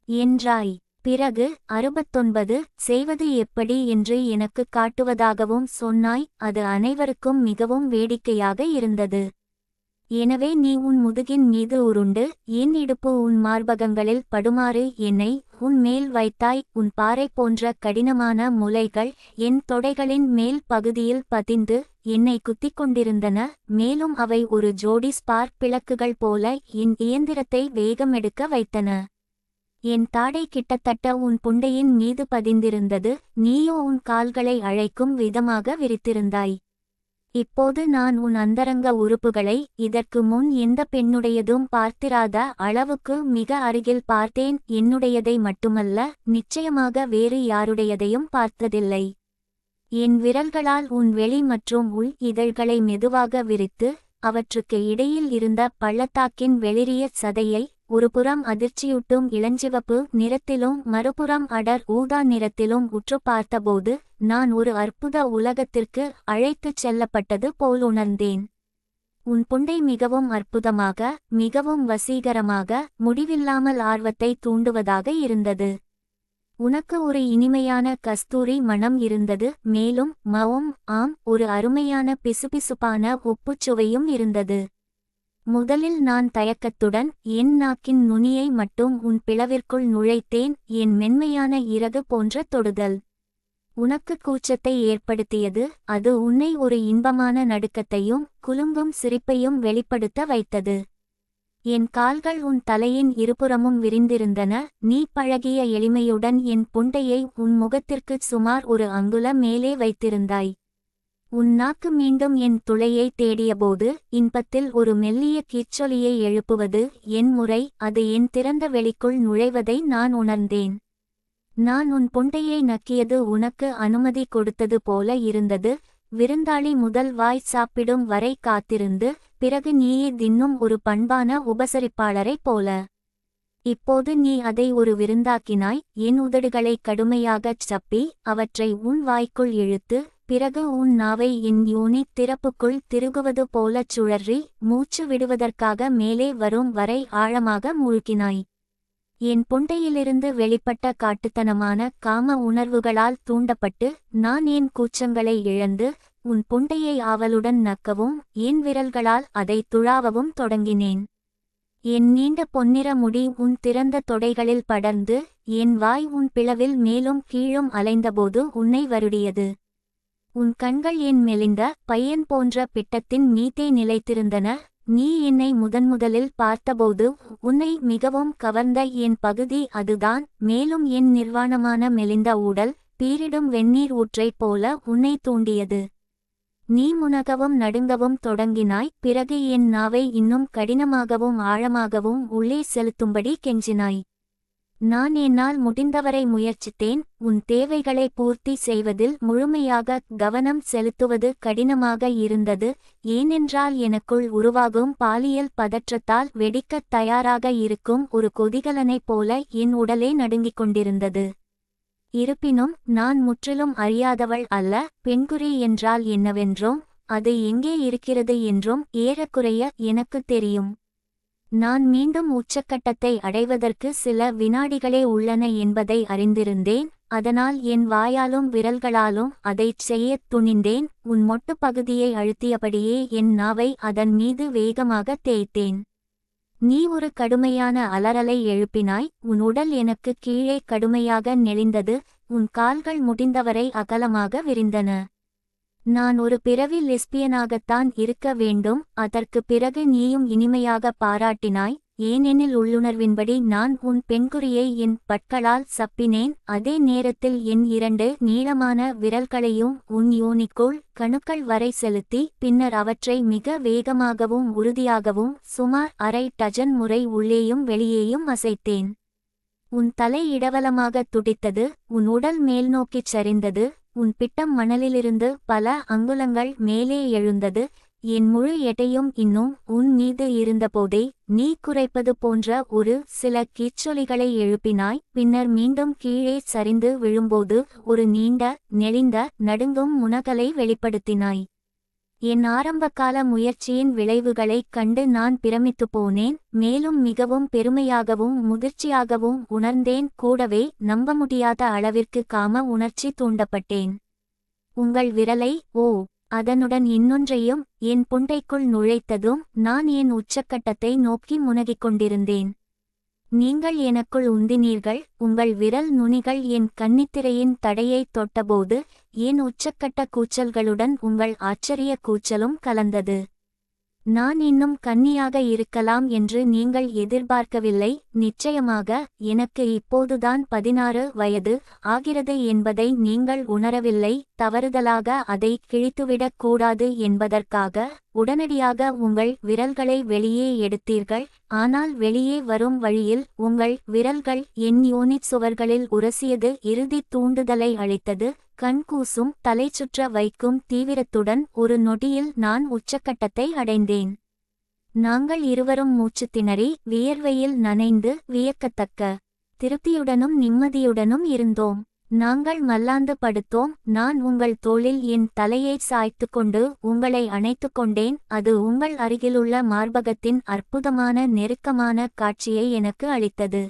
என்றாய். பிறகு 69 செய்வது எப்படி என்று எனக்குக் காட்டுவதாகவும் சொன்னாய். அது அனைவருக்கும் மிகவும் வேடிக்கையாக இருந்தது. எனவே நீ உன் முதுகின் மீது உருண்டு, என் இடுப்பு உன் மார்பகங்களில் படுமாறு என்னை உன் மேல் வைத்தாய். உன் பாறை போன்ற கடினமான முலைகள் என் தொடைகளின் மேல் பகுதியில் பதிந்து என்னை குத்திக் கொண்டிருந்தன. மேலும் அவை ஒரு ஜோடி ஸ்பார்க் விளக்குகள் போல என் இயந்திரத்தை வேகமெடுக்க வைத்தன. என் தாடை கிட்டத்தட்ட உன் புண்டையின் மீது பதிந்திருந்தது. நீயோ உன் கால்களை அழைக்கும் விதமாக விரித்திருந்தாய். இப்போது நான் உன் அந்தரங்க உறுப்புகளை இதற்கு முன் எந்த பெண்ணுடையதும் பார்த்திராத அளவுக்கு மிக அருகில் பார்த்தேன். என்னுடையதை மட்டுமல்ல, நிச்சயமாக வேறு யாருடையதையும் பார்த்ததில்லை. என் விரல்களால் உன் வெளி மற்றும் உள் இதழ்களை மெதுவாக விரித்து, அவற்றுக்கு இடையில் இருந்த பள்ளத்தாக்கின் வெளிரிய சதையை ஒருபுறம் அதிர்ச்சியூட்டும் இளஞ்சிவப்பு நிறத்திலும் மறுபுறம் அடர் ஊதா நிறத்திலும் உற்று பார்த்தபோது நான் ஒரு அற்புத உலகத்திற்கு அழைத்துச் செல்லப்பட்டது போல் உணர்ந்தேன். உன் புண்டை மிகவும் அற்புதமாக, மிகவும் வசீகரமாக, முடிவில்லாமல் ஆர்வத்தை தூண்டுவதாக இருந்தது. உனக்கு ஒரு இனிமையான கஸ்தூரி மணம் இருந்தது. மேலும் ஆம், ஒரு அருமையான பிசுபிசுப்பான உப்புச்சுவையும் இருந்தது. முதலில் நான் தயக்கத்துடன் என் நாக்கின் நுனியை மட்டும் உன் பிளவிற்குள் நுழைத்தேன். என் மென்மையான இறகு போன்ற தொடுதல் உனக்கு கூச்சத்தை ஏற்படுத்தியது. அது உன்னை ஒரு இன்பமான நடுக்கத்தையும் குலுங்கும் சிரிப்பையும் வெளிப்படுத்த வைத்தது. என் கால்கள் உன் தலையின் இருபுறமும் விரிந்திருந்தன. நீ பழகிய எளிமையுடன் என் புண்டையை உன் முகத்திற்கு சுமார் ஒரு அங்குல மேலே வைத்திருந்தாய். உன் நாக்கு மீண்டும் என் துளையை தேடியபோது இன்பத்தில் ஒரு மெல்லிய கீச்சொலியை எழுப்புவது என் முறை. அது என் திறந்த வெளிக்குள் நுழைவதை நான் உணர்ந்தேன். நான் உன் புண்டையை நக்கியது உனக்கு அனுமதி கொடுத்தது போல இருந்தது. விருந்தாளி முதல் வாய் சாப்பிடும் வரை காத்திருந்து, பிறகு நீயே தின்னும் ஒரு பண்பான உபசரிப்பாளரைப் போல. இப்போது நீ அதை ஒரு விருந்தாக்கினாய். என் உதடுகளை கடுமையாகச் சப்பி அவற்றை உன் வாய்க்குள் இழுத்து, பிறகு உன் நாவை என் யோனி திறப்புக்குள் திருகுவது போலச் சுழற்றி மூச்சு விடுவதற்காக மேலே வரும் வரை ஆழமாக மூழ்கினாய். என் புண்டையிலிருந்து வெளிப்பட்ட காட்டுத்தனமான காம உணர்வுகளால் தூண்டப்பட்டு நான் என் கூச்சங்களை இழந்து உன் புண்டையை ஆவலுடன் நக்கவும் என் விரல்களால் அதை துழாவவும் தொடங்கினேன். என் நீண்ட பொன்னிற முடி உன் திறந்த தொடைகளில் படர்ந்து என் வாய் உன் பிளவில் மேலும் கீழும் அலைந்தபோது உன்னை வருடியது. உன் கண்கள் என் மெலிந்த பையன் போன்ற பிட்டத்தின் மீதே நிலைத்திருந்தன. நீ என்னை முதன்முதலில் பார்த்தபோது உன்னை மிகவும் கவர்ந்த என் பகுதி அதுதான். மேலும் என் நிர்வாணமான மெலிந்த ஊடல் பீரிடும் வெந்நீர் ஊற்றைப் போல உன்னை தூண்டியது. நீ முனகவும் நடுங்கவும் தொடங்கினாய். பிறகு என் நாவை இன்னும் கடினமாகவும் ஆழமாகவும் உள்ளே செலுத்தும்படி கெஞ்சினாய். நான் என்னால் முடிந்தவரை முயற்சித்தேன். உன் தேவைகளை பூர்த்தி செய்வதில் முழுமையாக கவனம் செலுத்துவது கடினமாக இருந்தது. ஏனென்றால் எனக்குள் உருவாகும் பாலியல் பதற்றத்தால் வெடிக்கத் தயாராக இருக்கும் ஒரு கொதிகலனைப் போல என் உடலே நடுங்கிக் கொண்டிருந்தது. இருப்பினும் நான் முற்றிலும் அறியாதவள் அல்ல. பெண்குறி என்றால் என்னவென்றும் அது எங்கே இருக்கிறது என்றும் ஏறக்குறைய எனக்குத் தெரியும். நான் மீண்டும் உச்சக்கட்டத்தை அடைவதற்கு சில வினாடிகளே உள்ளன என்பதை அறிந்திருந்தேன். அதனால் என் வாயாலும் விரல்களாலும் அதைச் செய்யத் துணிந்தேன். உன் மொட்டு பகுதியை அழுத்தியபடியே என் நாவை அதன் மீது வேகமாக தேய்த்தேன். நீ ஒரு கடுமையான அலறலை எழுப்பினாய். உன் உடல் எனக்கு கீழே கடுமையாக நெளிந்தது. உன் கால்கள் முடிந்தவரை அகலமாக விரிந்தன. நான் ஒரு பிறவி லெஸ்பியனாகத்தான் இருக்க வேண்டும். அதற்கு பிறகு நீயும் இனிமையாக பாராட்டினாய். ஏனெனில் உள்ளுணர்வின்படி நான் உன் பெண்குறியை என் பற்களால் சப்பினேன். அதே நேரத்தில் என் 2 நீளமான விரல்களையும் உன் யோனிக்குள் கணுக்கள் வரை செலுத்தி பின்னர் அவற்றை மிக வேகமாகவும் உறுதியாகவும் சுமார் அரை டஜன் முறை உள்ளேயும் வெளியேயும் அசைத்தேன். உன் தலை இடவலமாக துடித்தது. உன் உடல் மேல்நோக்கிச் சரிந்தது. உன் பிட்டம் மணலிலிருந்து பல அங்குலங்கள் மேலே எழுந்தது. என் முழு எடையும் இன்னும் உன் மீது இருந்தபோதே நீ குறைப்பது போன்ற ஒரு சில கீச்சொலிகளை எழுப்பினாய். பின்னர் மீண்டும் கீழே சரிந்து விழும்போது ஒரு நீண்ட நெளிந்த நடுங்கும் முனகலை வெளிப்படுத்தினாய். என் ஆரம்பகால முயற்சியின் விளைவுகளைக் கண்டு நான் பிரமித்துப் போனேன், மேலும் மிகவும் பெருமையாகவும் முதிர்ச்சியாகவும் உணர்ந்தேன். கூடவே நம்ப முடியாத அளவிற்கு காம உணர்ச்சி தூண்டப்பட்டேன். உங்கள் விரலை அதனுடன் இன்னொன்றையும் என் புண்டைக்குள் நுழைத்ததும் நான் என் உச்சக்கட்டத்தை நோக்கி முனகிக் கொண்டிருந்தேன். நீங்கள் எனக்குள் உந்தினீர்கள். உங்கள் விரல் நுனிகள் என் கன்னித்திரையின் தடையைத் தொட்டபோது என் உச்சக்கட்ட கூச்சல்களுடன் உங்கள் ஆச்சரிய கூச்சலும் கலந்தது. நான் இன்னும் கன்னியாக இருக்கலாம் என்று நீங்கள் எதிர்பார்க்கவில்லை. நிச்சயமாக எனக்கு இப்போதுதான் 16 வயது ஆகிறது என்பதை நீங்கள் உணரவில்லை. தவறுதலாக அதை கிழித்துவிடக் கூடாது என்பதற்காக உடனடியாக உங்கள் விரல்களை வெளியே எடுத்தீர்கள். ஆனால் வெளியே வரும் வழியில் உங்கள் விரல்கள் என் யூனிட் சுவர்களில் உரசியது இறுதி தூண்டுதலை அளித்தது. கண்கூசும் தலைச்சுற்ற வைக்கும் தீவிரத்துடன் ஒரு நொடியில் நான் உச்சக்கட்டத்தை அடைந்தேன். நாங்கள் இருவரும் மூச்சு திணறி வியர்வையில் நனைந்து வியக்கத்தக்க திருப்தியுடனும் நிம்மதியுடனும் இருந்தோம். நாங்கள் மல்லாந்து படுத்தோம். நான் உங்கள் தோளில் என் தலையை சாய்த்து கொண்டு உங்களை அணைத்து கொண்டேன். அது உங்கள் அருகிலுள்ள மார்பகத்தின் அற்புதமான நெருக்கமான காட்சியை எனக்கு அளித்தது.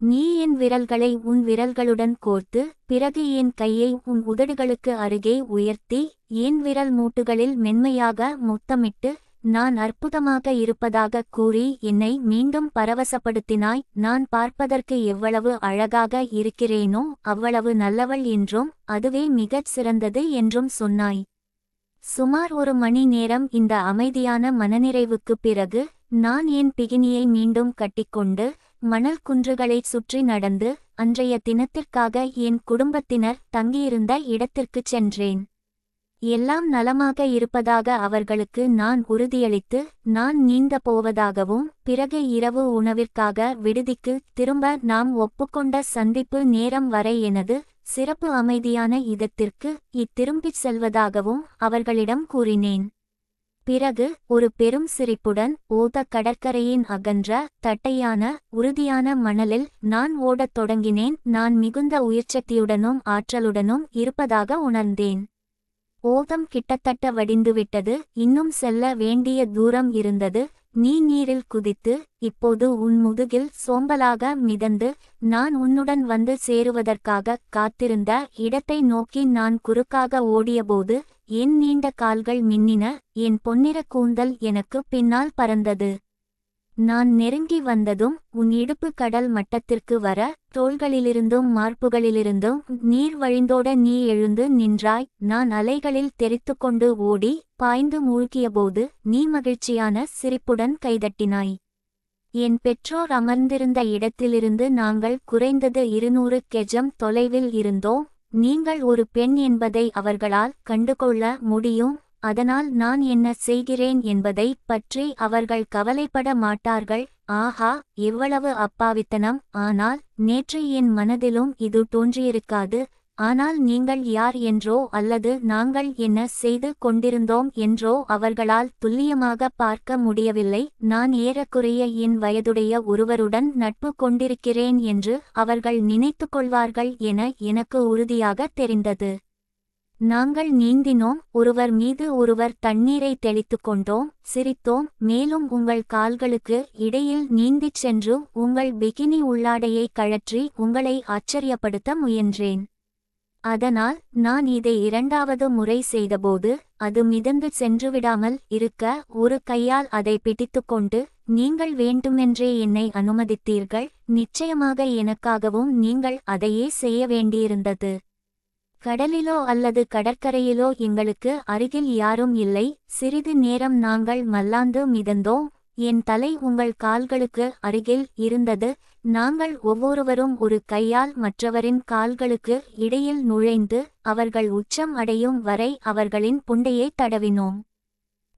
நீ என் விரல்களை உன் விரல்களுடன் கோர்த்து பிறகு என் கையை உன் உதடுகளுக்கு அருகே உயர்த்தி என் விரல் மூட்டுகளில் மென்மையாக முத்தமிட்டு நான் அற்புதமாக இருப்பதாக கூறி என்னை மீண்டும் பரவசப்படுத்தினாய். நான் பார்ப்பதற்கு எவ்வளவு அழகாக இருக்கிறேனோ அவ்வளவு நல்லவள் என்றும் அதுவே மிகச் சிறந்தது என்றும் சொன்னாய். சுமார் 1 மணி நேரம் இந்த அமைதியான மனநிறைவுக்குப் பிறகு நான் என் பிகினியை மீண்டும் கட்டிக்கொண்டு மணல் குன்றுகளைச் சுற்றி நடந்து அன்றைய தினத்திற்காக என் குடும்பத்தினர் தங்கியிருந்த இடத்திற்குச் சென்றேன். எல்லாம் நலமாக இருப்பதாக அவர்களுக்கு நான் உறுதியளித்து நான் நீந்த போவதாகவும் பிறகு இரவு உணவிற்காக விடுதிக்கு திரும்ப நாம் ஒப்புக்கொண்ட சந்திப்பு நேரம் வரை எனது சிறப்பு அமைதியான இதத்திற்கு திரும்பிச் செல்வதாகவும் அவர்களிடம் கூறினேன். பிறகு ஒரு பெரும் சிரிப்புடன் கடற்கரையின் அகன்ற தட்டையான உறுதியான மணலில் நான் ஓடத் தொடங்கினேன். நான் மிகுந்த உயிர்ச்சக்தியுடனும் ஆற்றலுடனும் இருப்பதாக உணர்ந்தேன். ஓதம் கிட்டத்தட்ட வடிந்துவிட்டது. இன்னும் செல்ல வேண்டிய தூரம் இருந்தது. நீ நீரில் குதித்து இப்போது உன் முதுகில் சோம்பலாக மிதந்து நான் உன்னுடன் வந்து சேருவதற்காக காத்திருந்த இடத்தை நோக்கி நான் குறுக்காக ஓடியபோது என் நீண்ட கால்கள் மின்னின. என் பொன்னிற கூந்தல் எனக்கு பின்னால் பறந்தது. நான் நெருங்கி வந்ததும் உன் இடுப்பு கடல் மட்டத்திற்கு வர தோள்களிலிருந்தும் மார்புகளிலிருந்தும் நீர் வழிந்தோட நீ எழுந்து நின்றாய். நான் அலைகளில் தெரித்துக்கொண்டு ஓடி பாய்ந்து மூழ்கியபோது நீ மகிழ்ச்சியான சிரிப்புடன் கைதட்டினாய். என் பெற்றோர் அமர்ந்திருந்த இடத்திலிருந்து நாங்கள் குறைந்தது 200 கெஜம் தொலைவில் இருந்தோம். நீங்கள் ஒரு பெண் என்பதை அவர்களால் கண்டுகொள்ள முடியும். அதனால் நான் என்ன செய்கிறேன் என்பதை பற்றி அவர்கள் கவலைப்பட மாட்டார்கள். ஆஹா, எவ்வளவு அப்பாவித்தனம்! ஆனால் நேற்று என் மனதிலும் இது தோன்றியிருக்காது. ஆனால் நீங்கள் யார் என்றோ அல்லது நாங்கள் என்ன செய்து கொண்டிருந்தோம் என்றோ அவர்களால் துல்லியமாக பார்க்க முடியவில்லை. நான் ஏறக்குறைய என் வயதுடைய ஒருவருடன் நட்பு கொண்டிருக்கிறேன் என்று அவர்கள் நினைத்து கொள்வார்கள் என எனக்கு உறுதியாக தெரிந்தது. நாங்கள் நீந்தினோம். ஒருவர் மீது ஒருவர் தண்ணீரை தெளித்து கொண்டோம், சிரித்தோம். மேலும் உங்கள் கால்களுக்கு இடையில் நீந்திச் சென்று உங்கள் பிகினி உள்ளாடையை கழற்றி உங்களை ஆச்சரியப்படுத்த முயன்றேன். அதனால் நான் இதை 2வது முறை செய்தபோது அது மிதந்து சென்றுவிடாமல் இருக்க ஒரு கையால் அதை பிடித்துக்கொண்டு நீங்கள் வேண்டுமென்றே என்னை அனுமதித்தீர்கள். நிச்சயமாக எனக்காகவும் நீங்கள் அதையே செய்ய வேண்டியிருந்தது. கடலிலோ அல்லது கடற்கரையிலோ எங்களுக்கு அருகில் யாரும் இல்லை. சிறிது நேரம் நாங்கள் மல்லாந்து மிதந்தோம். என் தலை உங்கள் கால்களுக்கு அருகில் இருந்தது. நாங்கள் ஒவ்வொருவரும் ஒரு கையால் மற்றவரின் கால்களுக்கு இடையில் நுழைந்து அவர்கள் உச்சம் அடையும் வரை அவர்களின் புண்டையை தடவினோம்.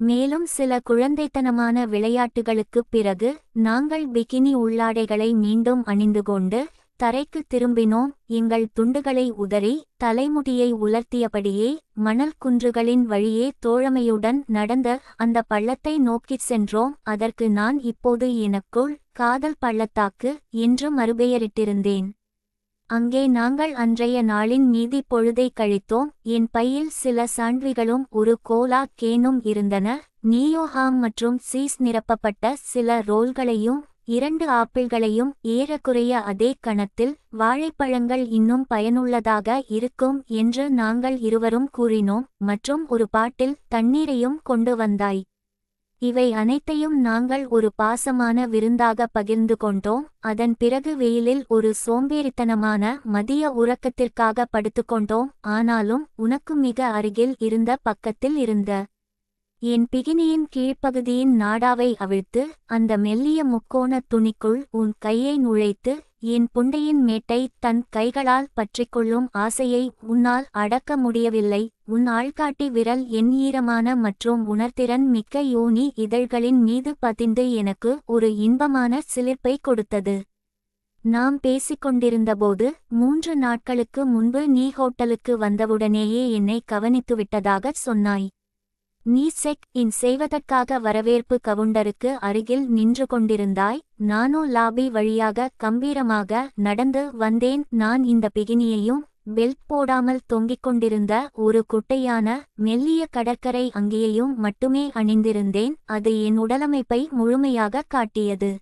மேலும் சில குழந்தைத்தனமான விளையாட்டுகளுக்குப் பிறகு நாங்கள் பிகினி உள்ளாடைகளை மீண்டும் அணிந்து கொண்டு தரைக்கு திரும்பினோம். எங்கள் துண்டுகளை உதறி தலைமுடியை உலர்த்தியபடியே மணல் குன்றுகளின் வழியே தோழமையுடன் நடந்த அந்த பள்ளத்தை நோக்கிச் சென்றோம். அதற்கு நான் இப்போது எனக்குள் காதல் பள்ளத்தாக்கு என்று மறுபெயரிட்டிருந்தேன். அங்கே நாங்கள் அன்றைய நாளின் மீதி பொழுதை கழித்தோம். என் பையில் சில சாண்ட்விகளும் ஒரு கோலா கேனும் இருந்தன. நியோஹாம் மற்றும் சீஸ் நிரப்பப்பட்ட சில ரோல்களையும் 2 ஆப்பிள்களையும் ஏறக்குறைய அதே கணத்தில் வாழைப்பழங்கள் இன்னும் பயனுள்ளதாக இருக்கும் என்று நாங்கள் இருவரும் கூறினோம். மற்றும் ஒரு பாட்டில் தண்ணீரையும் கொண்டு வந்தாய். இவை அனைத்தையும் நாங்கள் ஒரு பாசமான விருந்தாக பகிர்ந்து கொண்டோம். அதன் பிறகு வெயிலில் ஒரு சோம்பேறித்தனமான மதிய உறக்கத்திற்காக படுத்துக்கொண்டோம். ஆனாலும் உனக்கு மிக அருகில் இருந்த பக்கத்தில் இருந்த என் பிகினியின் கீழ்ப்பகுதியின் நாடாவை அவிழ்த்து அந்த மெல்லிய முக்கோண துணிக்குள் உன் கையை நுழைத்து என் புண்டையின் மேட்டை தன் கைகளால் பற்றிக்கொள்ளும் ஆசையை உன்னால் அடக்க முடியவில்லை. உன் ஆள்காட்டி விரல் என் ஈரமான மற்றும் உணர்திறன் மிக்க யோனி இதழ்களின் மீது பதிந்து எனக்கு ஒரு இன்பமான சிலிர்ப்பை கொடுத்தது. நாம் பேசிக்கொண்டிருந்தபோது 3 நாட்களுக்கு முன்பு நீ ஹோட்டலுக்கு வந்தவுடனேயே என்னை கவனித்துவிட்டதாகச் சொன்னாய். நீ செக் இன் செய்வதற்காக வரவேற்பு கவுண்டருக்கு அருகில் நின்று கொண்டிருந்தாய். நானோ லாபி வழியாக கம்பீரமாக நடந்து வந்தேன். நான் இந்த பிகினியையும் பெல்ட் போடாமல் தொங்கிக் கொண்டிருந்த ஒரு குட்டையான மெல்லிய கடற்கரை அங்கியையும் மட்டுமே அணிந்திருந்தேன். அது என் உடலமைப்பை முழுமையாக காட்டியது.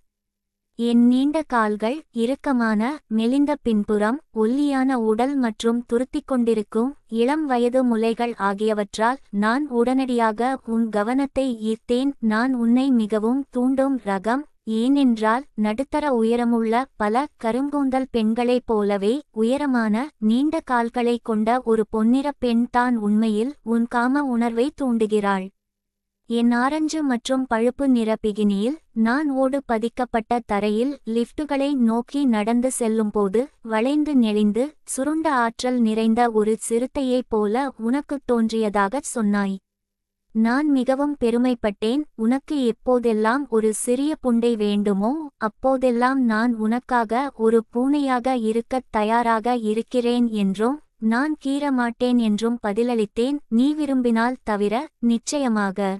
என் நீண்ட கால்கள், இறுக்கமான மெலிந்த பின்புறம், ஒல்லியான உடல் மற்றும் துருத்திக் கொண்டிருக்கும் இளம் வயது முலைகள் ஆகியவற்றால் நான் உடனடியாக உன் கவனத்தை ஈர்த்தேன். நான் உன்னை மிகவும் தூண்டும் ரகம். ஏனென்றால் நடுத்தர உயரமுள்ள பல கருங்கூந்தல் பெண்களைப் போலவே உயரமான நீண்ட கால்களை கொண்ட ஒரு பொன்னிற பெண் தான் உண்மையில் உன் காம உணர்வை தூண்டுகிறாள். என் ஆரஞ்சு மற்றும் பழுப்பு நிற பிகினியில் நான் ஓடு பதிக்கப்பட்ட தரையில் லிஃப்ட்டுகளை நோக்கி நடந்து செல்லும்போது வளைந்து நெளிந்து சுருண்ட ஆற்றல் நிறைந்த ஒரு சிறுத்தையைப் போல உனக்குத் தோன்றியதாகச் சொன்னாய். நான் மிகவும் பெருமைப்பட்டேன். உனக்கு எப்போதெல்லாம் ஒரு சிறிய புண்டை வேண்டுமோ அப்போதெல்லாம் நான் உனக்காக ஒரு பூனையாக இருக்கத் தயாராக இருக்கிறேன் என்றும் நான் கீற மாட்டேன் என்றும் பதிலளித்தேன். நீ விரும்பினால் தவிர நிச்சயமாக.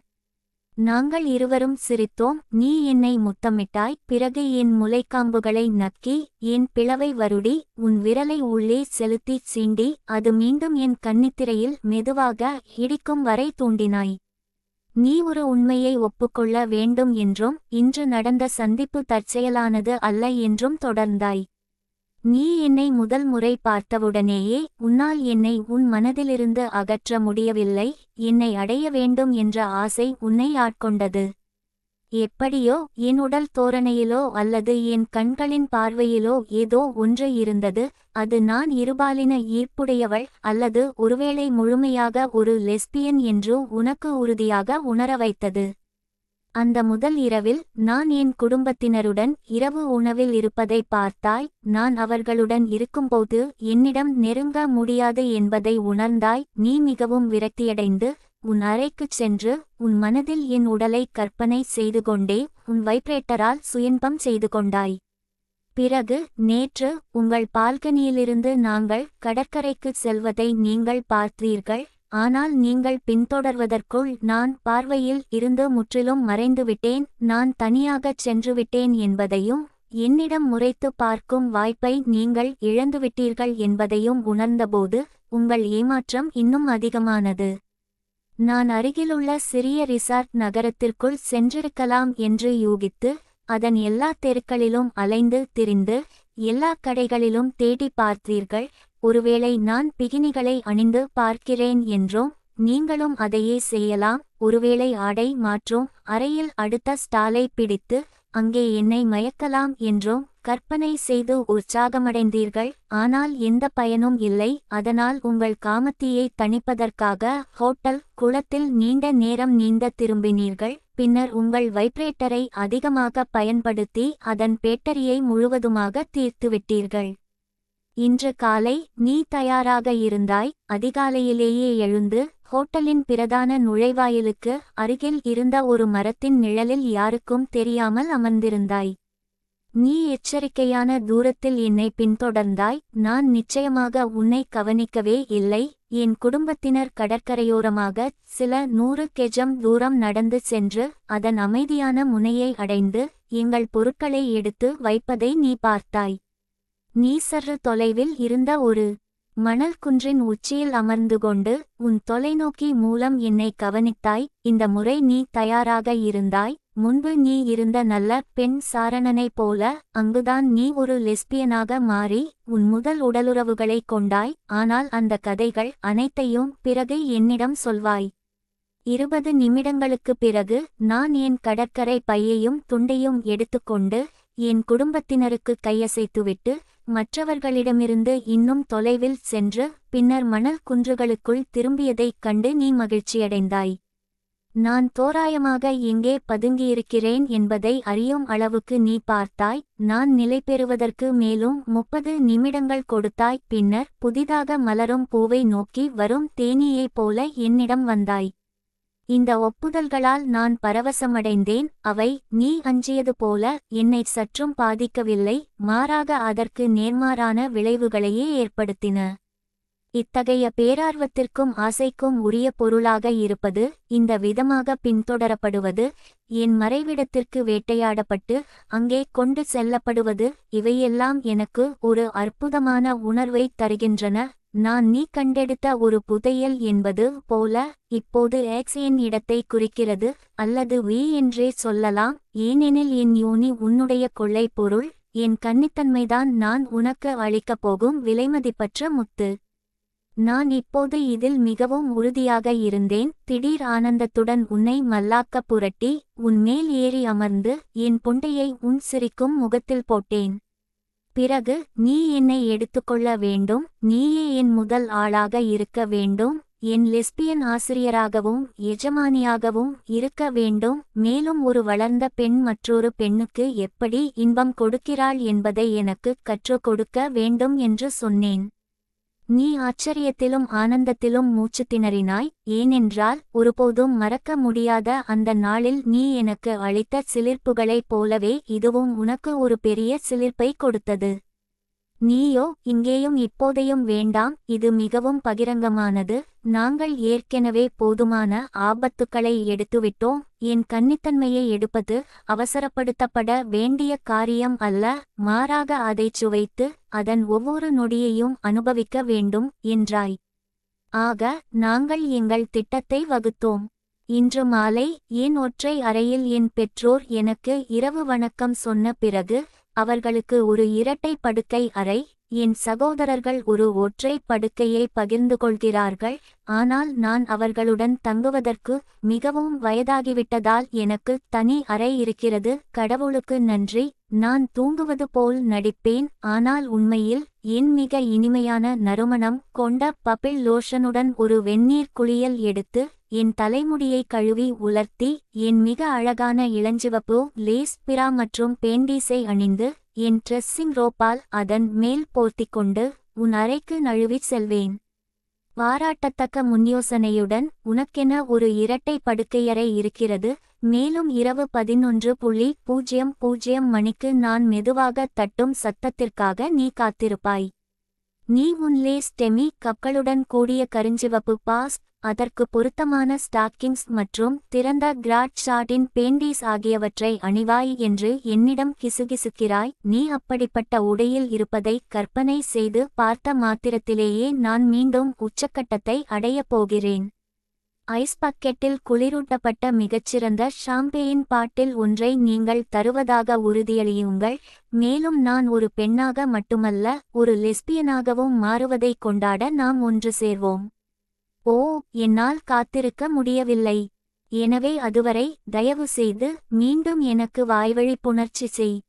நாங்கள் இருவரும் சிரித்தோம். நீ என்னை முத்தமிட்டாய். பிறகு என் முலைக்காம்புகளை நக்கி என் பிளவை வருடி உன் விரலை உள்ளே செலுத்தி சீண்டி அது மீண்டும் என் கன்னித்திரையில் மெதுவாக இடிக்கும் வரை தூண்டினாய். நீ ஒரு உண்மையை ஒப்புக்கொள்ள வேண்டும் என்றும் இன்று நடந்த சந்திப்பு தற்செயலானது அல்ல என்றும் தொடர்ந்தாய். நீ என்னை முதல் முறை பார்த்தவுடனேயே உன்னால் என்னை உன் மனதிலிருந்து அகற்ற முடியவில்லை. என்னை அடைய வேண்டும் என்ற ஆசை உன்னை ஆட்கொண்டது. எப்படியோ என் உடல் தோரணையிலோ அல்லது என் கண்களின் பார்வையிலோ ஏதோ ஒன்று இருந்தது. அது நான் இருபாலின ஈர்ப்புடையவள் அல்லது ஒருவேளை முழுமையாக ஒரு லெஸ்பியன் என்று உனக்கு உறுதியாக உணர வைத்தது. அந்த முதல் இரவில் நான் என் குடும்பத்தினருடன் இரவு உணவில் இருப்பதை பார்த்தாய். நான் அவர்களுடன் இருக்கும்போது என்னிடம் நெருங்க முடியாது என்பதை உணர்ந்தாய். நீ மிகவும் விரக்தியடைந்து உன் அறைக்குச் சென்று உன் மனதில் என் உடலை கற்பனை செய்து கொண்டே உன் வைப்ரேட்டரால் சுயன்பம் செய்து கொண்டாய். பிறகு நேற்று உங்கள் பால்கனியிலிருந்து நாங்கள் கடற்கரைக்குச் செல்வதை நீங்கள் பார்த்தீர்கள். ஆனால் நீங்கள் பின்தொடர்வதற்குள் நான் பார்வையில் இருந்து முற்றிலும் மறைந்துவிட்டேன். நான் தனியாகச் சென்றுவிட்டேன் என்பதையும் என்னிடம் முறைத்து பார்க்கும் வாய்ப்பை நீங்கள் இழந்துவிட்டீர்கள் என்பதையும் உணர்ந்தபோது உங்கள் ஏமாற்றம் இன்னும் அதிகமானது. நான் அருகிலுள்ள சிறிய ரிசார்ட் நகரத்திற்குள் சென்றிருக்கலாம் என்று யூகித்து அதன் எல்லா தெருக்களிலும் அலைந்து திரிந்து எல்லா கடைகளிலும் தேடி பார்த்தீர்கள். ஒருவேளை நான் பிகினிகளை அணிந்து பார்க்கிறேன் என்றும் நீங்களும் அதையே செய்யலாம். ஒருவேளை ஆடை மாற்றும் அறையில் அடுத்த ஸ்டாலை பிடித்து அங்கே என்னை மயக்கலாம் என்றும் கற்பனை செய்து உற்சாகமடைந்தீர்கள். ஆனால் எந்த பயனும் இல்லை. அதனால் உங்கள் காமத்தீயை தணிப்பதற்காக ஹோட்டல் குளத்தில் நீண்ட நேரம் நீந்த திரும்பினீர்கள். பின்னர் உங்கள் வைப்ரேட்டரை அதிகமாக பயன்படுத்தி அதன் பேட்டரியை முழுவதுமாக தீர்த்துவிட்டீர்கள். இன்று காலை நீ தயாராக இருந்தாய். அதிகாலையிலேயே எழுந்து ஹோட்டலின் பிரதான நுழைவாயிலுக்கு அருகில் இருந்த ஒரு மரத்தின் நிழலில் யாருக்கும் தெரியாமல் அமர்ந்திருந்தாய். நீ எச்சரிக்கையான தூரத்தில் என்னை பின்தொடர்ந்தாய். நான் நிச்சயமாக உன்னை கவனிக்கவே இல்லை. என் குடும்பத்தினர் கடற்கரையோரமாக சில 100 கெஜம் தூரம் நடந்து சென்று அதன் அமைதியான முனையை அடைந்து எங்கள் பொருட்களை எடுத்து வைப்பதை நீ பார்த்தாய். நீ சற்று தொலைவில் இருந்த ஒரு மணல் குன்றின் உச்சியில் அமர்ந்து கொண்டு உன் தொலைநோக்கி மூலம் என்னை கவனித்தாய். இந்த முறை நீ தயாராக இருந்தாய். முன்பு நீ இருந்த நல்ல பெண் சாரணனைப் போல அங்குதான் நீ ஒரு லெஸ்பியனாக மாறி உன் முதல் உடலுறவுகளை கொண்டாய். ஆனால் அந்த கதைகள் அனைத்தையும் பிறகு என்னிடம் சொல்வாய். 20 நிமிடங்களுக்குப் பிறகு நான் என் கடற்கரை பையையும் துண்டையும் எடுத்துக்கொண்டு என் குடும்பத்தினருக்கு கையசைத்துவிட்டு மற்றவர்களிடமிருந்து இன்னும் தொலைவில் சென்று பின்னர் மணல் குன்றுகளுக்குள் திரும்பியதைக் கண்டு நீ மகிழ்ச்சியடைந்தாய். நான் தோராயமாக எங்கே பதுங்கியிருக்கிறேன் என்பதை அறியும் அளவுக்கு நீ பார்த்தாய். நான் நிலை பெறுவதற்கு மேலும் 30 நிமிடங்கள் கொடுத்தாய். பின்னர் புதிதாக மலரும் பூவை நோக்கி வரும் தேனீயைப் போல என்னிடம் வந்தாய். இந்த ஒப்புதல்களால் நான் பரவசமடைந்தேன். அவை நீ அஞ்சியது போல என்னை சற்றும் பாதிக்கவில்லை, மாறாக அதற்கு நேர்மாறான விளைவுகளையே ஏற்படுத்தின. இத்தகைய பேரார்வத்திற்கும் ஆசைக்கும் உரிய பொருளாக இருப்பது, இந்த விதமாக பின்தொடரப்படுவது, என் மறைவிடத்திற்கு வேட்டையாடப்பட்டு அங்கே கொண்டு செல்லப்படுவது, இவையெல்லாம் எனக்கு ஒரு அற்புதமான உணர்வைத் தருகின்றன. நான் நீ கண்டெடுத்த ஒரு புதையல் என்பது போல இப்போது எக்ஸ் என் இடத்தை குறிக்கிறது, அல்லது வி என்றே சொல்லலாம். ஏனெனில் என் யோனி உன்னுடைய கொள்ளைப் பொருள், என் கன்னித்தன்மைதான் நான் உனக்கு அளிக்கப் போகும் விலைமதிப்பற்ற முத்து. நான் இப்போது இதில் மிகவும் உறுதியாக இருந்தேன். திடீர் ஆனந்தத்துடன் உன்னை மல்லாக்க புரட்டி உன் மேல் ஏறி அமர்ந்து என் புண்டையை உன் சிரிக்கும் முகத்தில் போட்டேன். பிறகு நீ என்னை எடுத்துக்கொள்ள வேண்டும். நீயே என் முதல் ஆளாக இருக்க வேண்டும். என் லெஸ்பியன் ஆசிரியராகவும் எஜமானியாகவும் இருக்க வேண்டும். மேலும் ஒரு வளர்ந்த பெண் மற்றொரு பெண்ணுக்கு எப்படி இன்பம் கொடுக்கிறாள் என்பதை எனக்கு கற்றுக் கொடுக்க வேண்டும் என்று சொன்னேன். நீ ஆச்சரியத்திலும் ஆனந்தத்திலும் மூச்சு திணறினாய். ஏனென்றால் ஒருபோதும் மறக்க முடியாத அந்த நாளில் நீ எனக்கு அளித்த சிலிர்ப்புகளைப் போலவே இதுவும் உனக்கு ஒரு பெரிய சிலிர்ப்பை கொடுத்தது. நீயோ இங்கேயும் இப்போதையும் வேண்டாம், இது மிகவும் பகிரங்கமானது, நாங்கள் ஏற்கெனவே போதுமான ஆபத்துக்களை எடுத்துவிட்டோம். என் கன்னித்தன்மையை எடுப்பது அவசரப்படுத்தப்பட வேண்டிய காரியம் அல்ல, மாறாக அதைச் சுவைத்து அதன் ஒவ்வொரு நொடியையும் அனுபவிக்க வேண்டும் என்றாய். ஆக நாங்கள் எங்கள் திட்டத்தை வகுத்தோம். இன்று மாலை என் ஒற்றை அறையில் என் பெற்றோர் எனக்கு இரவு வணக்கம் சொன்ன பிறகு அவர்களுக்கு ஒரு இரட்டை படுக்கை அறை, என் சகோதரர்கள் ஒரு ஒற்றை படுக்கையை பகிர்ந்து கொள்கிறார்கள். ஆனால் நான் அவர்களுடன் தங்குவதற்கு மிகவும் வயதாகிவிட்டதால் எனக்கு தனி அறை இருக்கிறது. கடவுளுக்கு நன்றி. நான் தூங்குவது போல் நடிப்பேன், ஆனால் உண்மையில் என் மிக இனிமையான நறுமணம் கொண்ட பப்பிள் லோஷனுடன் ஒரு வெந்நீர் குளியல் எடுத்து என் தலைமுடியை கழுவி உலர்த்தி என் மிக அழகான இளஞ்சிவப்பு லேஸ் பிரா மற்றும் பேண்டீஸை அணிந்து என் ட்ரெஸ்ஸிங் ரோப்பால் அதன் மேல் போர்த்திக்கொண்டு உன் அறைக்கு நழுவிச் செல்வேன். பாராட்டத்தக்க முன்யோசனையுடன் உனக்கென ஒரு இரட்டை படுக்கையறை இருக்கிறது. மேலும் இரவு 11:00 மணிக்கு நான் மெதுவாக தட்டும் சத்தத்திற்காக நீ காத்திருப்பாய். நீ உன் லேஸ் டெமி கப்களுடன் கூடிய கருஞ்சிவப்பு பாஸ், அதற்கு பொருத்தமான ஸ்டாக்கிங்ஸ் மற்றும் திறந்த கிராட் ஷாட்டின் பேண்டீஸ் ஆகியவற்றை அணிவாய் என்று என்னிடம் கிசுகிசுக்கிறாய். நீ அப்படிப்பட்ட உடையில் இருப்பதை கற்பனை செய்து பார்த்த மாத்திரத்திலேயே நான் மீண்டும் உச்சக்கட்டத்தை அடையப் போகிறேன். ஐஸ் பக்கெட்டில் குளிரூட்டப்பட்ட மிகச்சிறந்த ஷாம்பெயின் பாட்டில் ஒன்றை நீங்கள் தருவதாக உறுதியளியுங்கள். மேலும் நான் ஒரு பெண்ணாக மட்டுமல்ல, ஒரு லெஸ்பியனாகவும் மாறுவதை கொண்டாட நாம் ஒன்று சேர்வோம். ஓ, என்னால் காத்திருக்க முடியவில்லை. எனவே அதுவரை தயவு செய்து மீண்டும் எனக்கு வாய்வழி புணர்ச்சி செய்.